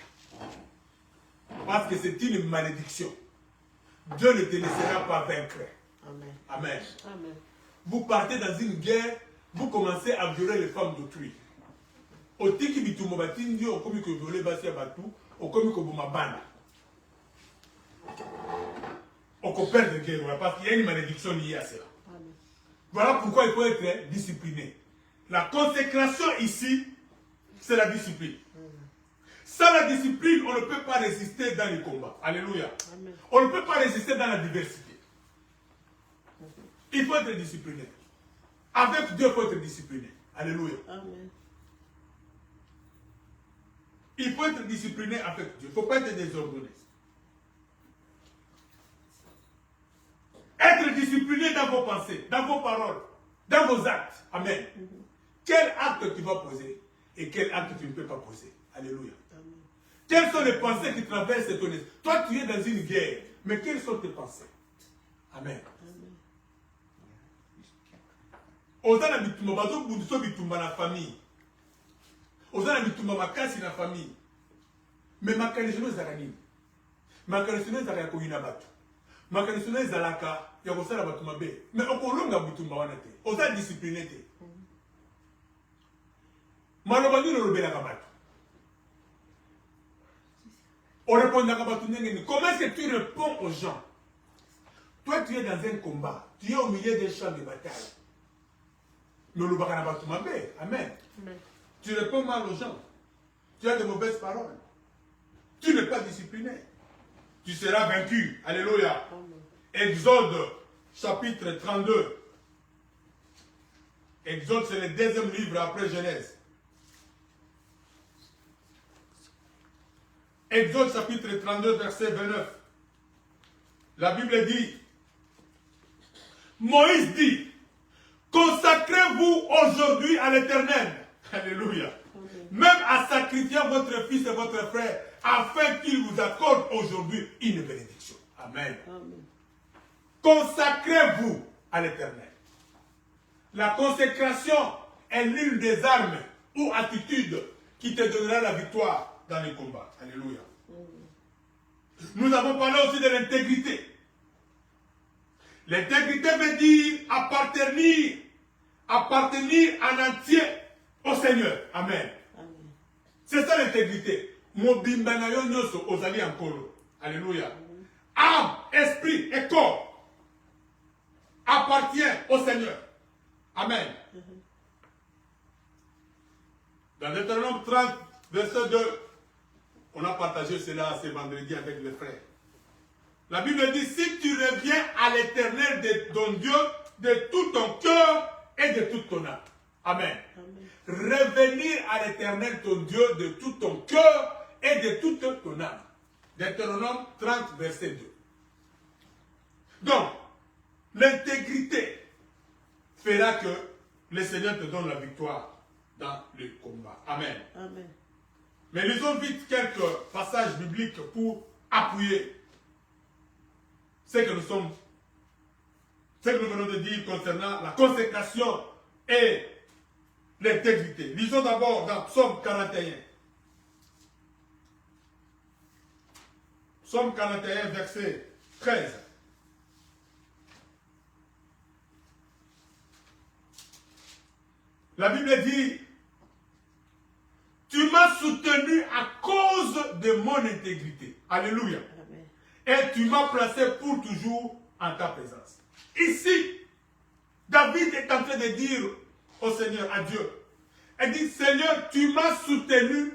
Parce que c'est une malédiction. Dieu ne te laissera pas vaincre. Amen. Amen. Amen. Vous partez dans une guerre, vous commencez à violer les femmes d'autrui. Au tiki bitumo batindi, au komi ko violer basi abatu, au komi ko bumabana. On peut perdre la guerre, parce qu'il y a une malédiction liée à cela. Amen. Voilà pourquoi il faut être discipliné. La consécration ici, c'est la discipline. Sans la discipline, on ne peut pas résister dans les combats. Alléluia. Amen. On ne peut pas résister dans la diversité. Il faut être discipliné. Avec Dieu, il faut être discipliné. Alléluia. Amen. Il faut être discipliné avec Dieu. Il ne faut pas être désordonné. Être discipliné dans vos pensées, dans vos paroles, dans vos actes. Amen. Quel acte tu vas poser et quel acte tu ne peux pas poser. Alléluia. Amen. Quelles sont les pensées qui traversent ton esprit? Toi, tu es dans une guerre. Mais quelles sont tes pensées? Amen. Ozana bitumba bazo bundiso bitumba na famille. Ozana bitumba makasi na famille. Mais makanisino zakanini. Makanisino zakaya koyina batu. Makanisino zalaka ya kosala batu mabe. Mais okolonga bitumba wana te. Ozana discipliné te. Maloba nini olobelaka batu. On répondaka batu ndenge. Comment est-ce que tu réponds aux gens? Toi, tu es dans un combat. Tu es au milieu d'un champ de bataille. Mais le bakana batu mabe. Amen. Tu réponds mal aux gens. Tu as de mauvaises paroles. Tu n'es pas discipliné. Tu seras vaincu. Alléluia. Exode chapitre 32. Exode, c'est le deuxième livre après Genèse. Exode chapitre 32, verset 29. La Bible dit, Moïse dit, consacrez-vous aujourd'hui à l'Éternel. Alléluia. Même à sacrifier votre fils et votre frère, afin qu'il vous accorde aujourd'hui une bénédiction. Amen. Consacrez-vous à l'Éternel. La consécration est l'une des armes ou attitudes qui te donnera la victoire dans les combats. Alléluia. Nous avons parlé aussi de l'intégrité. L'intégrité veut dire appartenir en entier au Seigneur. Amen. C'est ça l'intégrité. Mobimbanayo nyoso ozali ankolo. Alléluia. Âme, esprit et corps appartient au Seigneur. Amen. Dans Deutéronome 30, verset 2, on a partagé cela ce vendredi avec les frères. La Bible dit, si tu reviens à l'Éternel de ton Dieu de tout ton cœur et de toute ton âme. Amen. Revenir à l'Éternel ton Dieu de tout ton cœur et de toute ton âme. Deutéronome 30, verset 2. Donc, l'intégrité fera que le Seigneur te donne la victoire dans le combat. Amen. Amen. Mais lisons vite quelques passages bibliques pour appuyer ce que nous venons de dire concernant la consécration et l'intégrité. Lisons d'abord dans Psaume 41. Psaume 41, verset 13. La Bible dit, tu m'as soutenu à cause de mon intégrité. Alléluia. Amen. Et tu m'as placé pour toujours en ta présence. Ici, David est en train de dire au Seigneur, à Dieu, il dit, Seigneur, tu m'as soutenu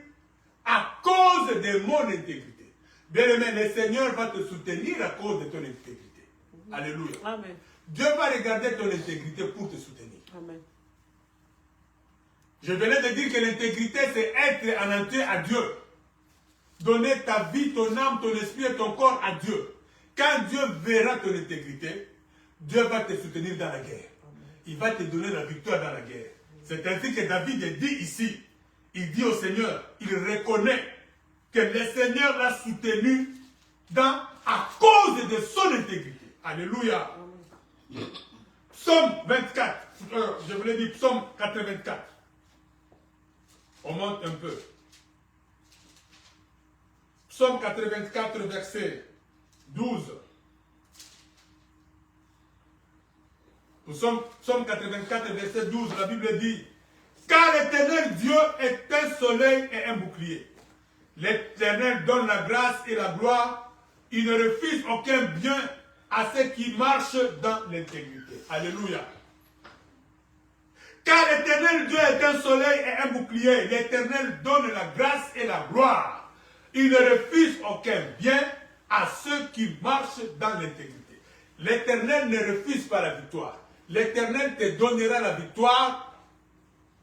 à cause de mon intégrité. Bien aimé, le Seigneur va te soutenir à cause de ton intégrité. Alléluia. Amen. Dieu va regarder ton intégrité pour te soutenir. Amen. Je venais de dire que l'intégrité, c'est être en entier à Dieu. Donner ta vie, ton âme, ton esprit et ton corps à Dieu. Quand Dieu verra ton intégrité, Dieu va te soutenir dans la guerre. Il va te donner la victoire dans la guerre. C'est ainsi que David dit ici. Il dit au Seigneur, il reconnaît que le Seigneur l'a soutenu à cause de son intégrité. Alléluia. Psaume 24. Je voulais dire Psaume 84. On monte un peu. Psaume 84, verset 12. Psaume 84, verset 12, la Bible dit, car l'Éternel Dieu est un soleil et un bouclier. L'Éternel donne la grâce et la gloire. Il ne refuse aucun bien à ceux qui marchent dans l'intégrité. Alléluia. Car l'Éternel Dieu est un soleil et un bouclier. L'Éternel donne la grâce et la gloire. Il ne refuse aucun bien à ceux qui marchent dans l'intégrité. L'Éternel ne refuse pas la victoire. L'Éternel te donnera la victoire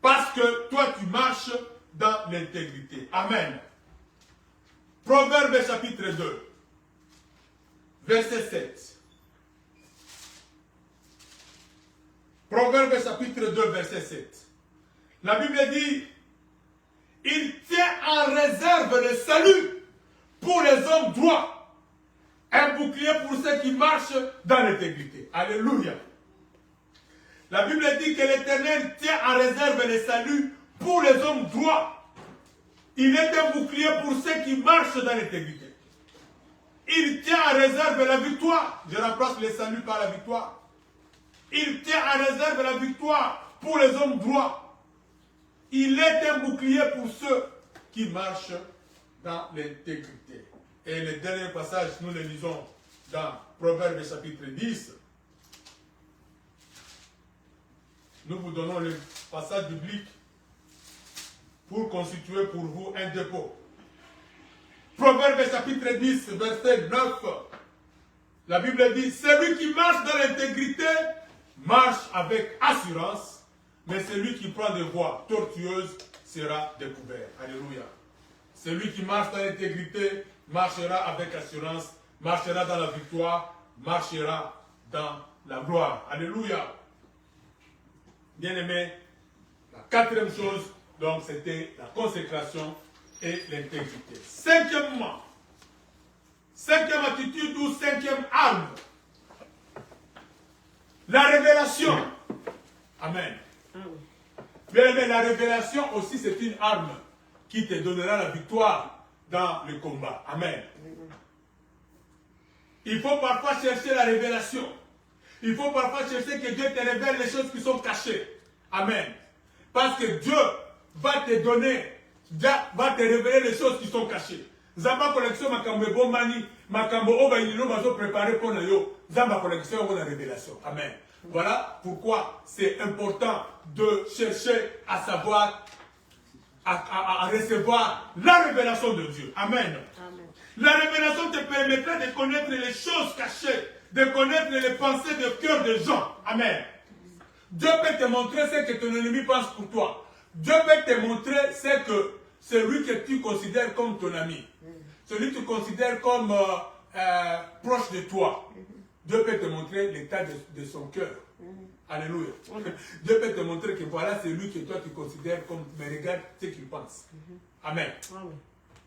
parce que toi tu marches dans l'intégrité. Amen. Proverbe chapitre 2, verset 7. Proverbe chapitre 2, verset 7. La Bible dit, il tient en réserve le salut pour les hommes droits, un bouclier pour ceux qui marchent dans l'intégrité. Alléluia. La Bible dit que l'Éternel tient en réserve le salut pour les hommes droits. Il est un bouclier pour ceux qui marchent dans l'intégrité. Il tient en réserve la victoire. Je remplace le salut par la victoire. Il tient en réserve la victoire pour les hommes droits. Il est un bouclier pour ceux qui marchent dans l'intégrité. Et le dernier passage, nous le lisons dans Proverbe chapitre 10. Nous vous donnons le passage biblique pour constituer pour vous un dépôt. Proverbe chapitre 10, verset 9. La Bible dit, celui qui marche dans l'intégrité marche avec assurance, mais celui qui prend des voies tortueuses sera découvert. Alléluia. Celui qui marche dans l'intégrité marchera avec assurance, marchera dans la victoire, marchera dans la gloire. Alléluia. Bien-aimé, la quatrième chose, donc, c'était la consécration et l'intégrité. Cinquièmement, cinquième attitude ou cinquième arme, la révélation. Amen. Bien-aimé, la révélation aussi, c'est une arme qui te donnera la victoire dans le combat. Amen. Il faut parfois chercher la révélation. Il faut parfois chercher que Dieu te révèle les choses qui sont cachées. Amen. Parce que Dieu va te donner, va te révéler les choses qui sont cachées. Zamba collection makambo bomani, makambo oba inino bazo préparé pour yo. Zamba collection ou la révélation. Amen. Voilà pourquoi c'est important de chercher à savoir, à recevoir la révélation de Dieu. Amen. Amen. La révélation te permettra de connaître les choses cachées, de connaître les pensées de cœur des gens. Amen. Dieu peut te montrer ce que ton ennemi pense pour toi. Dieu peut te montrer ce que celui que tu considères comme ton ami, celui que tu considères comme proche de toi. Dieu peut te montrer l'état de son cœur. Alléluia. Dieu peut te montrer que voilà celui que toi tu considères comme, mais regarde ce qu'il pense. Amen.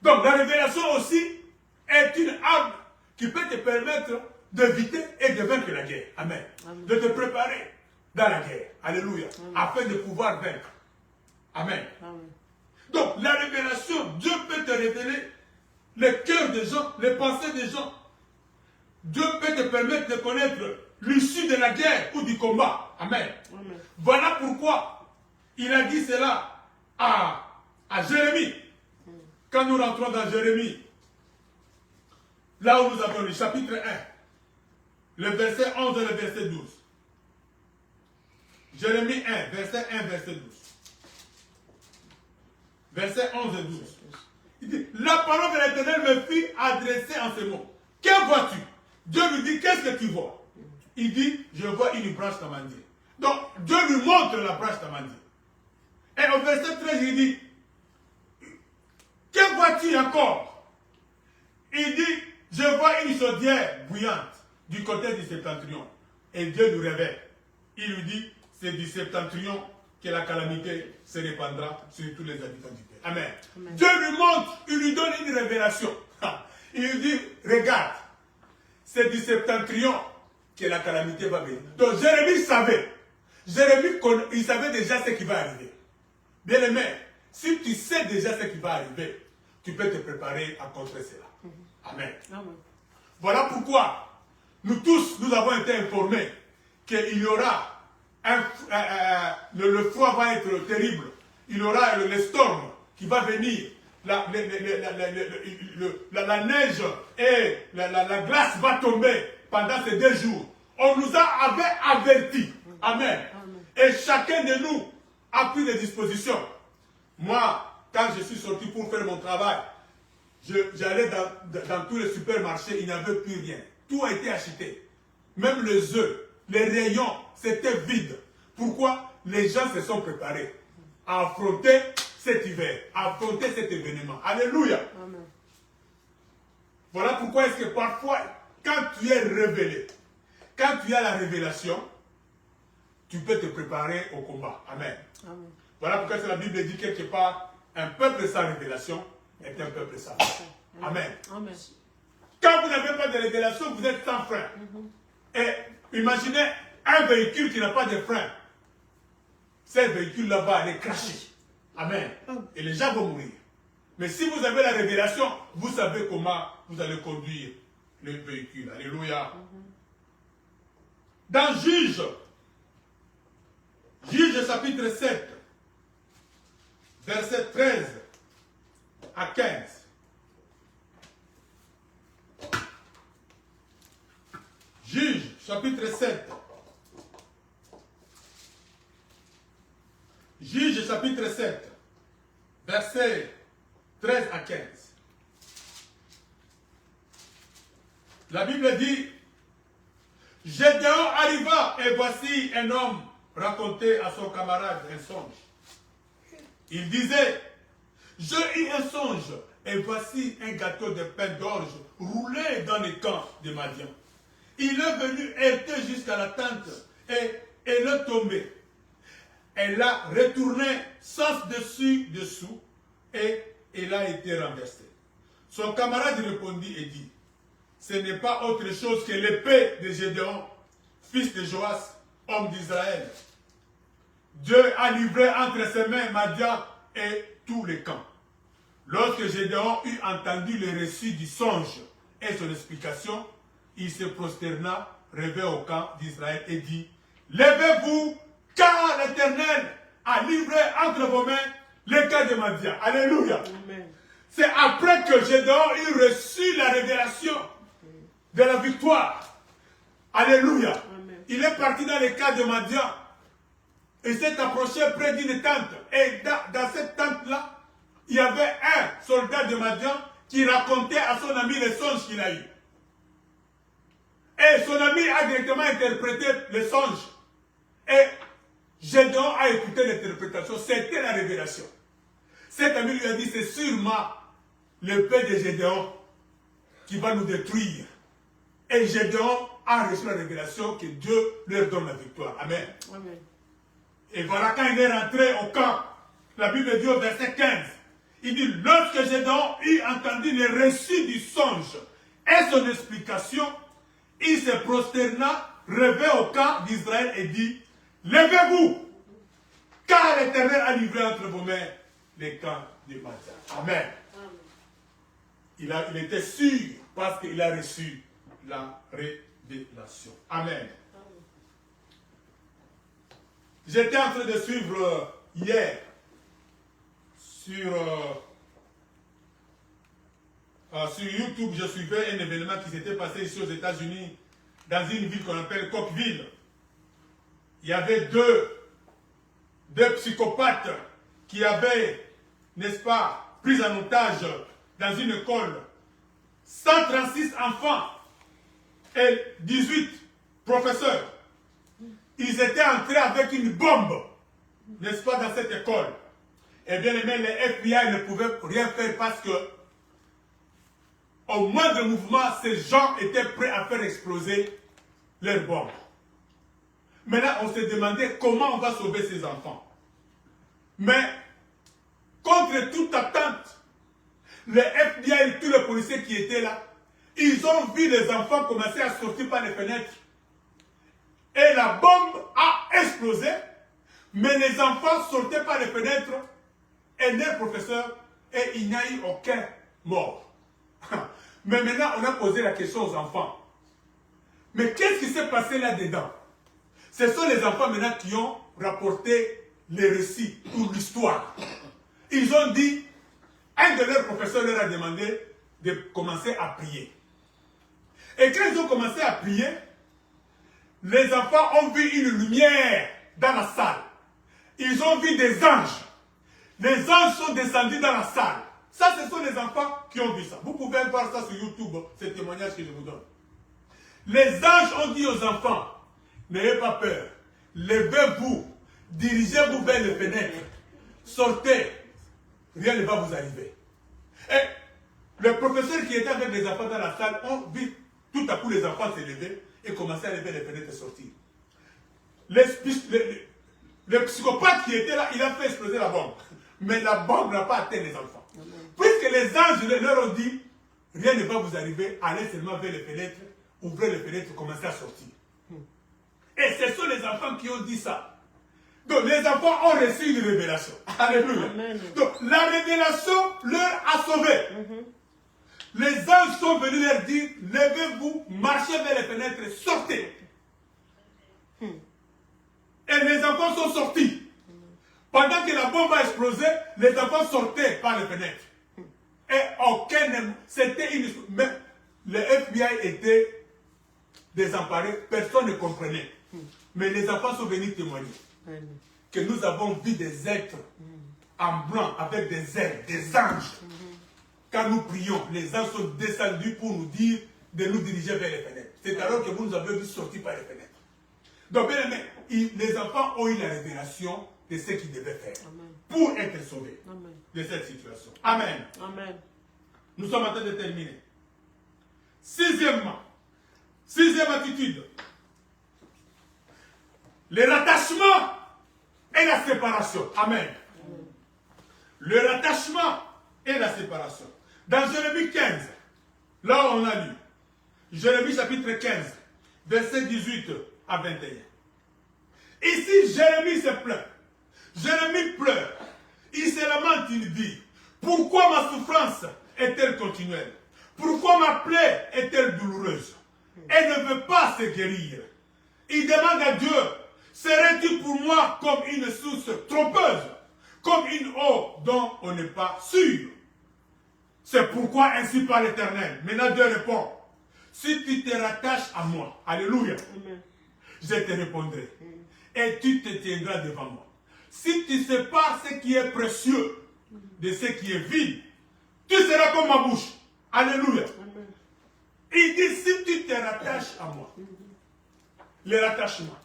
Donc la révélation aussi est une arme qui peut te permettre d'éviter et de vaincre la guerre. Amen. De te préparer dans la guerre. Alléluia. Afin de pouvoir vaincre. Amen. Donc la révélation, Dieu peut te révéler le cœur des gens, les pensées des gens. Dieu peut te permettre de connaître l'issue de la guerre ou du combat. Amen. Voilà pourquoi il a dit cela à Jérémie. Quand nous rentrons dans Jérémie, là où nous avons le chapitre 1, le verset 11 et le verset 12. Jérémie 1, verset 1, verset 12. Verset 11 et 12. Il dit, la parole de l'Éternel me fit adresser en ces mots. Que vois-tu? Dieu lui dit, qu'est-ce que tu vois? Il dit, je vois une branche d'amandier. Donc, Dieu lui montre la branche d'amandier. Et au verset 13, il dit, que vois-tu encore? Il dit, je vois une chaudière bouillante du côté du septentrion. Et Dieu lui révèle. Il lui dit, c'est du septentrion que la calamité se répandra sur tous les habitants du pays. Amen. Amen. Dieu lui montre, il lui donne une révélation. Il lui dit, regarde, c'est du septentrion que la calamité va venir. Donc Jérémie savait. Jérémie, il savait déjà ce qui va arriver. Bien aimé, si tu sais déjà ce qui va arriver, tu peux te préparer à contrer cela. Amen. Amen. Voilà pourquoi nous tous, nous avons été informés qu'il y aura le froid va être terrible. Il y aura le storm qui va venir. La neige et la glace va tomber pendant ces 2 jours. On nous avait avertis. Amen. Et chacun de nous a pris des dispositions. Moi, quand je suis sorti pour faire mon travail, j'allais dans tous les supermarchés, il n'y avait plus rien. Tout a été acheté. Même les œufs, les rayons, c'était vide. Pourquoi? Les gens se sont préparés à affronter cet hiver, à affronter cet événement. Alléluia. Amen. Voilà pourquoi est-ce que parfois, quand tu es révélé, quand tu as la révélation, tu peux te préparer au combat. Amen. Amen. Voilà pourquoi la Bible dit quelque part, un peuple sans révélation est un peuple sans frein. Amen. Amen. Quand vous n'avez pas de révélation, vous êtes sans frein. Et imaginez un véhicule qui n'a pas de frein. Ce véhicule là-bas, il est craché. Amen. Et les gens vont mourir. Mais si vous avez la révélation, vous savez comment vous allez conduire le véhicule. Alléluia. Dans Juge chapitre 7, verset 13 à 15. Juge chapitre 7. Juge chapitre 7, verset 13 à 15. La Bible dit, Gédéon arriva et voici un homme racontait à son camarade un songe. Il disait, j'ai eu un songe et voici un gâteau de pain d'orge roulé dans les camps de Madian. Il est venu heurter jusqu'à la tente et elle est tombée. Elle a retourné sens dessous et elle a été renversée. Son camarade répondit et dit, ce n'est pas autre chose que l'épée de Gédéon, fils de Joas, homme d'Israël. Dieu a livré entre ses mains Madian et tous les camps. Lorsque Gédéon eut entendu le récit du songe et son explication, il se prosterna, revint au camp d'Israël et dit, levez-vous, car l'Éternel a livré entre vos mains les camps de Madian. Alléluia. C'est après que Gédéon eut reçu la révélation de la victoire. Alléluia. Amen. Il est parti dans les camps de Madian. Et s'est approché près d'une tente. Et dans cette tente-là, il y avait un soldat de Madian qui racontait à son ami les songes qu'il a eu. Et son ami a directement interprété les songes. Et Gédéon a écouté l'interprétation. C'était la révélation. Cet ami lui a dit, c'est sûrement l'épée de Gédéon qui va nous détruire. Et Gédéon a reçu la révélation que Dieu leur donne la victoire. Amen. Amen. Et voilà, quand il est rentré au camp, la Bible dit au verset 15, il dit, lorsque Gédéon eut entendu le récit du songe et son explication, il se prosterna, revint au camp d'Israël et dit, levez-vous, car l'Éternel a livré entre vos mains les camps de Madian. Amen. Il était sûr parce qu'il a reçu la révélation. Amen. J'étais en train de suivre hier sur YouTube, je suivais un événement qui s'était passé ici aux États-Unis, dans une ville qu'on appelle Cookeville. Il y avait deux psychopathes qui avaient, n'est-ce pas, pris en otage dans une école 136 enfants et 18 professeurs. Ils étaient entrés avec une bombe, n'est-ce pas, dans cette école. Et bien aimé, les FBI ne pouvaient rien faire parce que au moindre mouvement, ces gens étaient prêts à faire exploser leurs bombes. Maintenant, on se demandait comment on va sauver ces enfants. Mais, contre toute attente, les FBI et tous les policiers qui étaient là, ils ont vu les enfants commencer à sortir par les fenêtres. Et la bombe a explosé, mais les enfants sortaient par les fenêtres et les professeurs, et il n'y a eu aucun mort. Mais maintenant, on a posé la question aux enfants. Mais qu'est-ce qui s'est passé là-dedans? Ce sont les enfants maintenant qui ont rapporté les récits ou l'histoire. Ils ont dit, un de leurs professeurs leur a demandé de commencer à prier. Et quand ils ont commencé à prier, les enfants ont vu une lumière dans la salle. Ils ont vu des anges. Les anges sont descendus dans la salle. Ça, ce sont les enfants qui ont vu ça. Vous pouvez voir ça sur YouTube, ce témoignage que je vous donne. Les anges ont dit aux enfants, n'ayez pas peur, levez-vous, dirigez-vous vers les fenêtres, sortez, rien ne va vous arriver. Et Le professeur qui était avec les enfants dans la salle, on vit tout à coup les enfants se lever et commencer à lever les fenêtres et sortir. Le psychopathe qui était là, il a fait exploser la bombe. Mais la bombe n'a pas atteint les enfants. Puisque les anges leur ont dit, rien ne va vous arriver, allez seulement vers les fenêtres, ouvrez les fenêtres, commencez à sortir. Et ce sont les enfants qui ont dit ça. Donc les enfants ont reçu une révélation. Alléluia. Donc la révélation leur a sauvés. Les anges sont venus leur dire, levez-vous, marchez vers les fenêtres, sortez. Et les enfants sont sortis. Pendant que la bombe a explosé, les enfants sortaient par les fenêtres. Et aucun... C'était une... Même le FBI était désemparé, personne ne comprenait. Mais les enfants sont venus témoigner que nous avons vu des êtres en blanc, avec des ailes, des anges. Quand nous prions, les anges sont descendus pour nous dire de nous diriger vers les fenêtres. C'est alors que vous nous avez vu sortir par les fenêtres. Donc, bien aimé, les enfants ont eu la révélation de ce qu'ils devaient faire pour être sauvés de cette situation. Amen. Amen. Nous sommes en train de terminer. Sixièmement, sixième attitude, le rattachement et la séparation. Amen. Le rattachement et la séparation. Dans Jérémie 15, là où on a lu, Jérémie chapitre 15, verset 18 à 21. Ici, Jérémie se plaint. Jérémie pleure. Il se lamente, il dit, pourquoi ma souffrance est-elle continuelle? Pourquoi ma plaie est-elle douloureuse? Elle ne veut pas se guérir. Il demande à Dieu, serais-tu pour moi comme une source trompeuse, comme une eau dont on n'est pas sûr? C'est pourquoi ainsi parle l'Éternel. Maintenant Dieu répond, si tu te rattaches à moi, alléluia, je te répondrai. Et tu te tiendras devant moi. Si tu sépares ce qui est précieux de ce qui est vide, tu seras comme ma bouche. Alléluia. Il dit, si tu te rattaches à moi, le rattachement,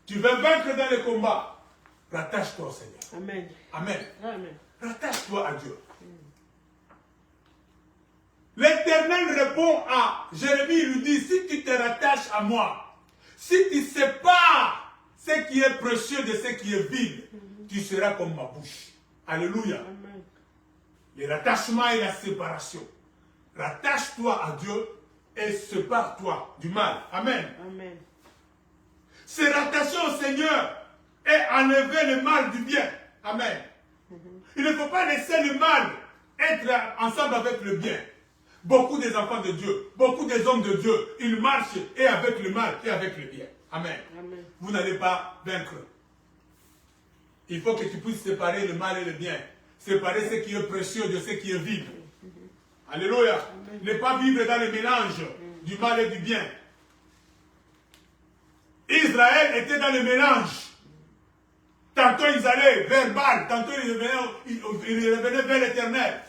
tu veux vaincre dans le combat, rattache-toi au Seigneur. Amen. Amen. Amen. Rattache-toi à Dieu. L'Éternel répond à Jérémie, il lui dit, si tu te rattaches à moi, si tu sépares ce qui est précieux de ce qui est vide, tu seras comme ma bouche. Alléluia. Amen. Le rattachement et la séparation. Rattache-toi à Dieu et sépare-toi du mal. Amen. Amen. Se rattacher au Seigneur et enlever le mal du bien. Amen. Il ne faut pas laisser le mal être ensemble avec le bien. Beaucoup des enfants de Dieu, beaucoup des hommes de Dieu, ils marchent et avec le mal et avec le bien. Amen. Amen. Vous n'allez pas vaincre. Il faut que tu puisses séparer le mal et le bien. Séparer ce qui est précieux de ce qui est vide. Alléluia. Ne pas vivre dans le mélange du mal et du bien. Israël était dans le mélange. Tantôt ils allaient vers Baal, tantôt ils revenaient vers l'Éternel.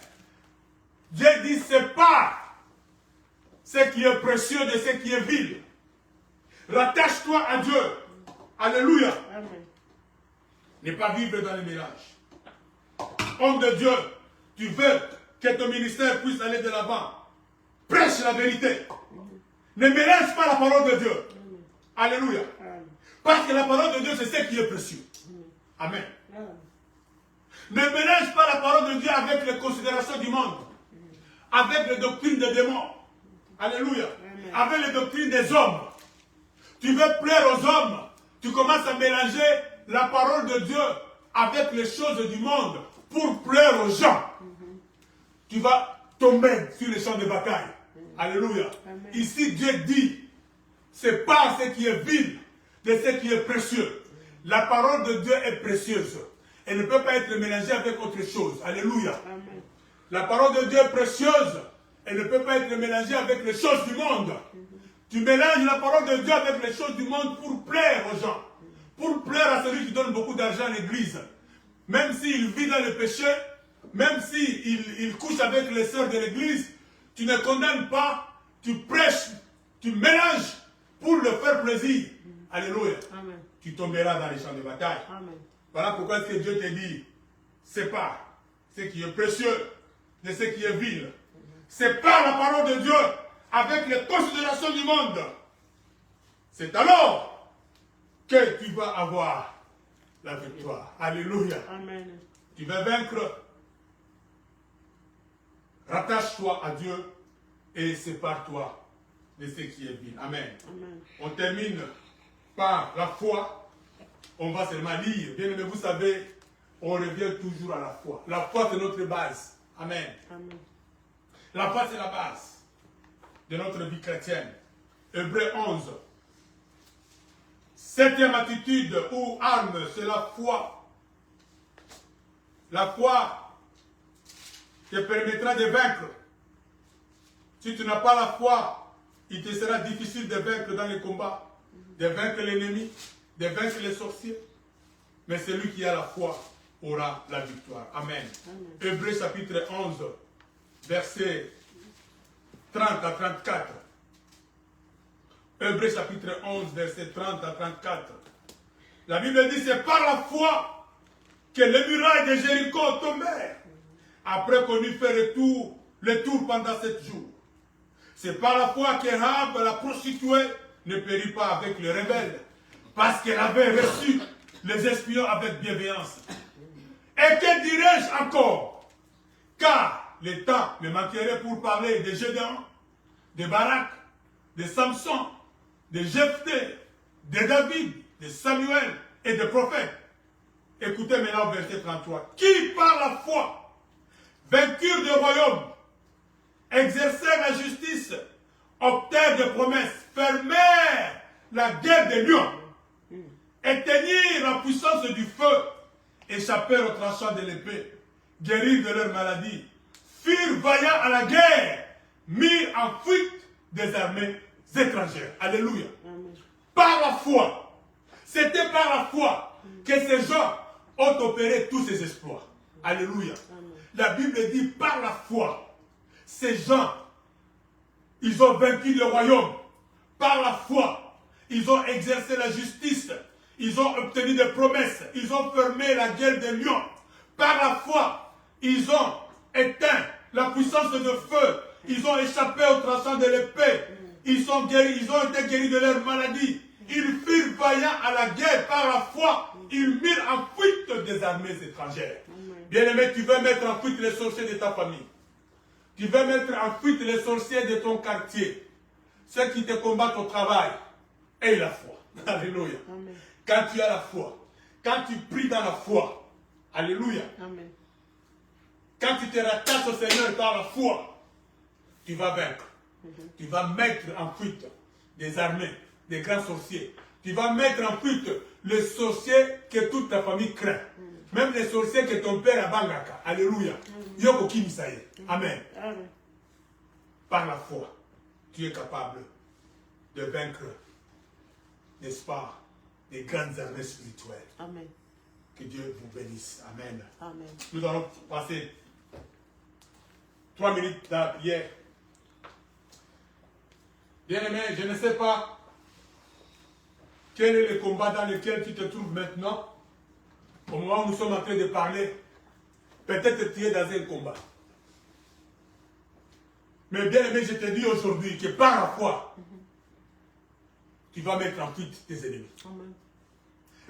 Dieu dit, sépare ce qui est précieux de ce qui est vide. Rattache-toi à Dieu. Alléluia. Amen. Ne pas vivre dans le mélange. Homme de Dieu, tu veux que ton ministère puisse aller de l'avant. Prêche la vérité. Ne mélange pas la parole de Dieu. Alléluia. Parce que la parole de Dieu, c'est ce qui est précieux. Amen. Ne mélange pas la parole de Dieu avec les considérations du monde. Avec les doctrines des démons. Alléluia. Avec les doctrines des hommes. Tu veux plaire aux hommes. Tu commences à mélanger la parole de Dieu avec les choses du monde pour plaire aux gens. Tu vas tomber sur les champs de bataille. Alléluia. Ici, Dieu dit, c'est pas ce qui est vide de ce qui est précieux. La parole de Dieu est précieuse. Elle ne peut pas être mélangée avec autre chose. Alléluia. Amen. La parole de Dieu est précieuse. Elle ne peut pas être mélangée avec les choses du monde. Tu mélanges la parole de Dieu avec les choses du monde pour plaire aux gens. Pour plaire à celui qui donne beaucoup d'argent à l'église. Même s'il vit dans le péché, même s'il couche avec les sœurs de l'église, tu ne condamnes pas, tu prêches, tu mélanges pour le faire plaisir. Alléluia. Amen. Tu tomberas dans les champs de bataille. Amen. Voilà pourquoi ce que Dieu te dit, sépare ce qui est précieux de ce qui est vil. c'est par la parole de Dieu, avec les considérations du monde. C'est alors que tu vas avoir la victoire. Alléluia. Amen. Tu vas vaincre. Rattache-toi à Dieu et sépare-toi de ce qui est vil. Amen. Amen. On termine par la foi. On va seulement lire. Bien aimé, vous savez, on revient toujours à la foi. La foi, c'est notre base. Amen. Amen. La foi, c'est la base de notre vie chrétienne. Hébreux 11. Septième attitude ou arme, c'est la foi. La foi te permettra de vaincre. Si tu n'as pas la foi, il te sera difficile de vaincre dans les combats, de vaincre l'ennemi, de vaincre les sorciers. Mais celui qui a la foi aura la victoire. Amen. Amen. Hébreux chapitre 11, versets 30 à 34. Hébreux chapitre 11, versets 30 à 34. La Bible dit, c'est par la foi que les murailles de Jéricho tombèrent, après qu'on eut fait le tour pendant 7 jours. C'est par la foi que Rahab, la prostituée, ne périt pas avec les rebelles, parce qu'elle avait reçu les espions avec bienveillance. Et que dirais-je encore? Car le temps me manquerait pour parler de Gédéon, de Barak, de Samson, de Jephthé, de David, de Samuel et des prophètes. Écoutez maintenant au verset 33. Qui par la foi vainquirent le royaume, exercèrent la justice, obtinrent des promesses, fermèrent la guerre des lions, éteignirent la puissance du feu, échappèrent au tranchant de l'épée, guérirent de leur maladie, furent vaillants à la guerre, mirent en fuite des armées étrangères. Alléluia. Amen. Par la foi. C'était par la foi que ces gens ont opéré tous ces exploits. Alléluia. Amen. La Bible dit par la foi, ces gens, ils ont vaincu le royaume. Par la foi, ils ont exercé la justice. Ils ont obtenu des promesses. Ils ont fermé la guerre des lions. Par la foi, ils ont éteint la puissance de feu. Ils ont échappé au tranchant de l'épée. Ils sont guéris, ils ont été guéris de leur maladie. Ils furent vaillants à la guerre par la foi. Ils mirent en fuite des armées étrangères. Bien-aimé, tu veux mettre en fuite les sorciers de ta famille. Tu veux mettre en fuite les sorciers de ton quartier. Ceux qui te combattent au travail. Aie la foi. Alléluia. Amen. Quand tu as la foi, quand tu pries dans la foi, alléluia. Amen. Quand tu te rattaches au Seigneur par la foi, tu vas vaincre. Tu vas mettre en fuite des armées, des grands sorciers. Tu vas mettre en fuite les sorciers que toute ta famille craint. Même les sorciers que ton père a bangaka. Alléluia. Yoko kimisaye. Amen. Amen. Par la foi, tu es capable de vaincre, n'est-ce pas, des grandes armées spirituelles. Amen. Que Dieu vous bénisse. Amen. Amen. Nous allons passer 3 minutes dans la prière. Bien-aimé, je ne sais pas quel est le combat dans lequel tu te trouves maintenant. Au moment où nous sommes en train de parler, peut-être tu es dans un combat. Mais bien-aimé, je te dis aujourd'hui que par la foi, tu vas mettre en fuite tes ennemis. Amen.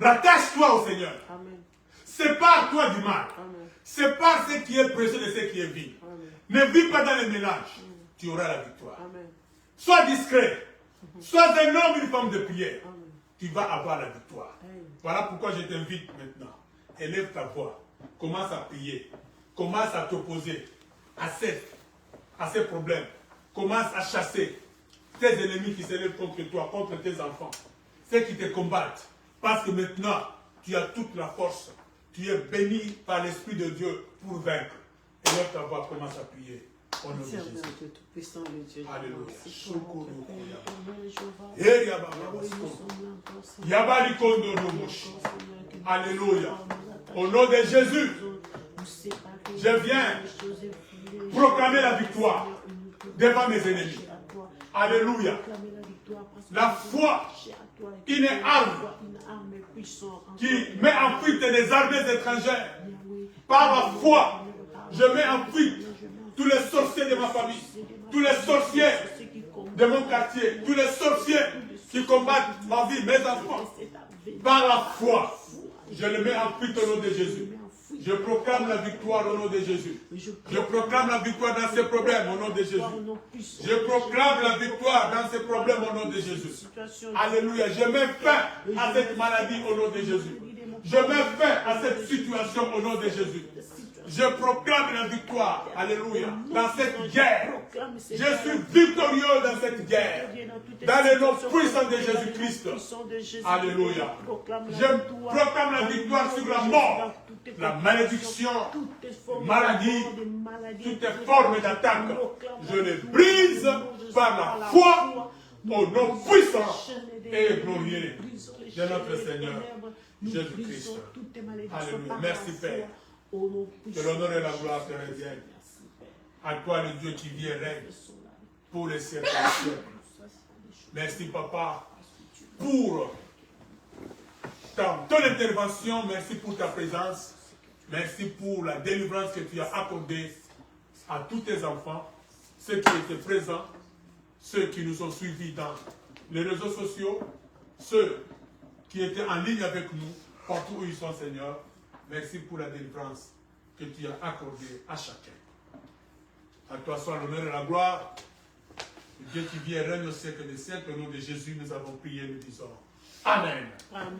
Rattache-toi au Seigneur. Amen. Sépare-toi du mal. Amen. Sépare ce qui est précieux de ce qui est vil. Amen. Ne vis pas dans les mélanges. Tu auras la victoire. Amen. Sois discret. Sois un homme, une femme de prière. Amen. Tu vas avoir la victoire. Amen. Voilà pourquoi je t'invite maintenant. Élève ta voix. Commence à prier. Commence à t'opposer à ces problèmes. Commence à chasser tes ennemis qui se lèvent contre toi, contre tes enfants. Ceux qui te combattent. Parce que maintenant, tu as toute la force. Tu es béni par l'Esprit de Dieu pour vaincre. Élève ta voix, commence à prier. Au nom de Jésus. Tout-puissant, le Dieu. Alléluia. Alléluia. Alléluia. Au nom de Jésus, je viens proclamer la victoire devant mes ennemis. Alléluia. La foi, une arme qui met en fuite des armées étrangères. Par la foi, je mets en fuite tous les sorciers de ma famille, tous les sorciers de mon quartier, tous les sorciers qui combattent ma vie, mes enfants, par la foi, je le mets en fuite au nom de Jésus. Je proclame la victoire au nom de Jésus. Je proclame la victoire dans ces problèmes au nom de Jésus. Je proclame la victoire dans ces problèmes au nom de Jésus. Alléluia. Je mets fin à cette maladie au nom de Jésus. Je mets fin à cette situation au nom de Jésus. Je proclame la victoire, alléluia, dans cette guerre. Je suis victorieux dans cette guerre. Dans le nom puissant de Jésus-Christ. Alléluia. Je proclame la victoire sur la mort, la malédiction, maladie, toutes les formes d'attaque. Je les brise par la foi au nom puissant et glorieux de notre Seigneur Jésus-Christ. Alléluia. Merci Père. Que l'honneur et la gloire te reviennent. À toi, le Dieu qui vit et règne pour les siècles des siècles. Merci, Papa, pour ton intervention. Merci pour ta présence. Merci pour la délivrance que tu as accordée à tous tes enfants, ceux qui étaient présents, ceux qui nous ont suivis dans les réseaux sociaux, ceux qui étaient en ligne avec nous, partout où ils sont, Seigneur. Merci pour la délivrance que tu as accordée à chacun. À toi soit l'honneur et la gloire. Dieu qui vit et règne au siècle des siècles, au nom de Jésus, nous avons prié, nous disons Amen. Amen.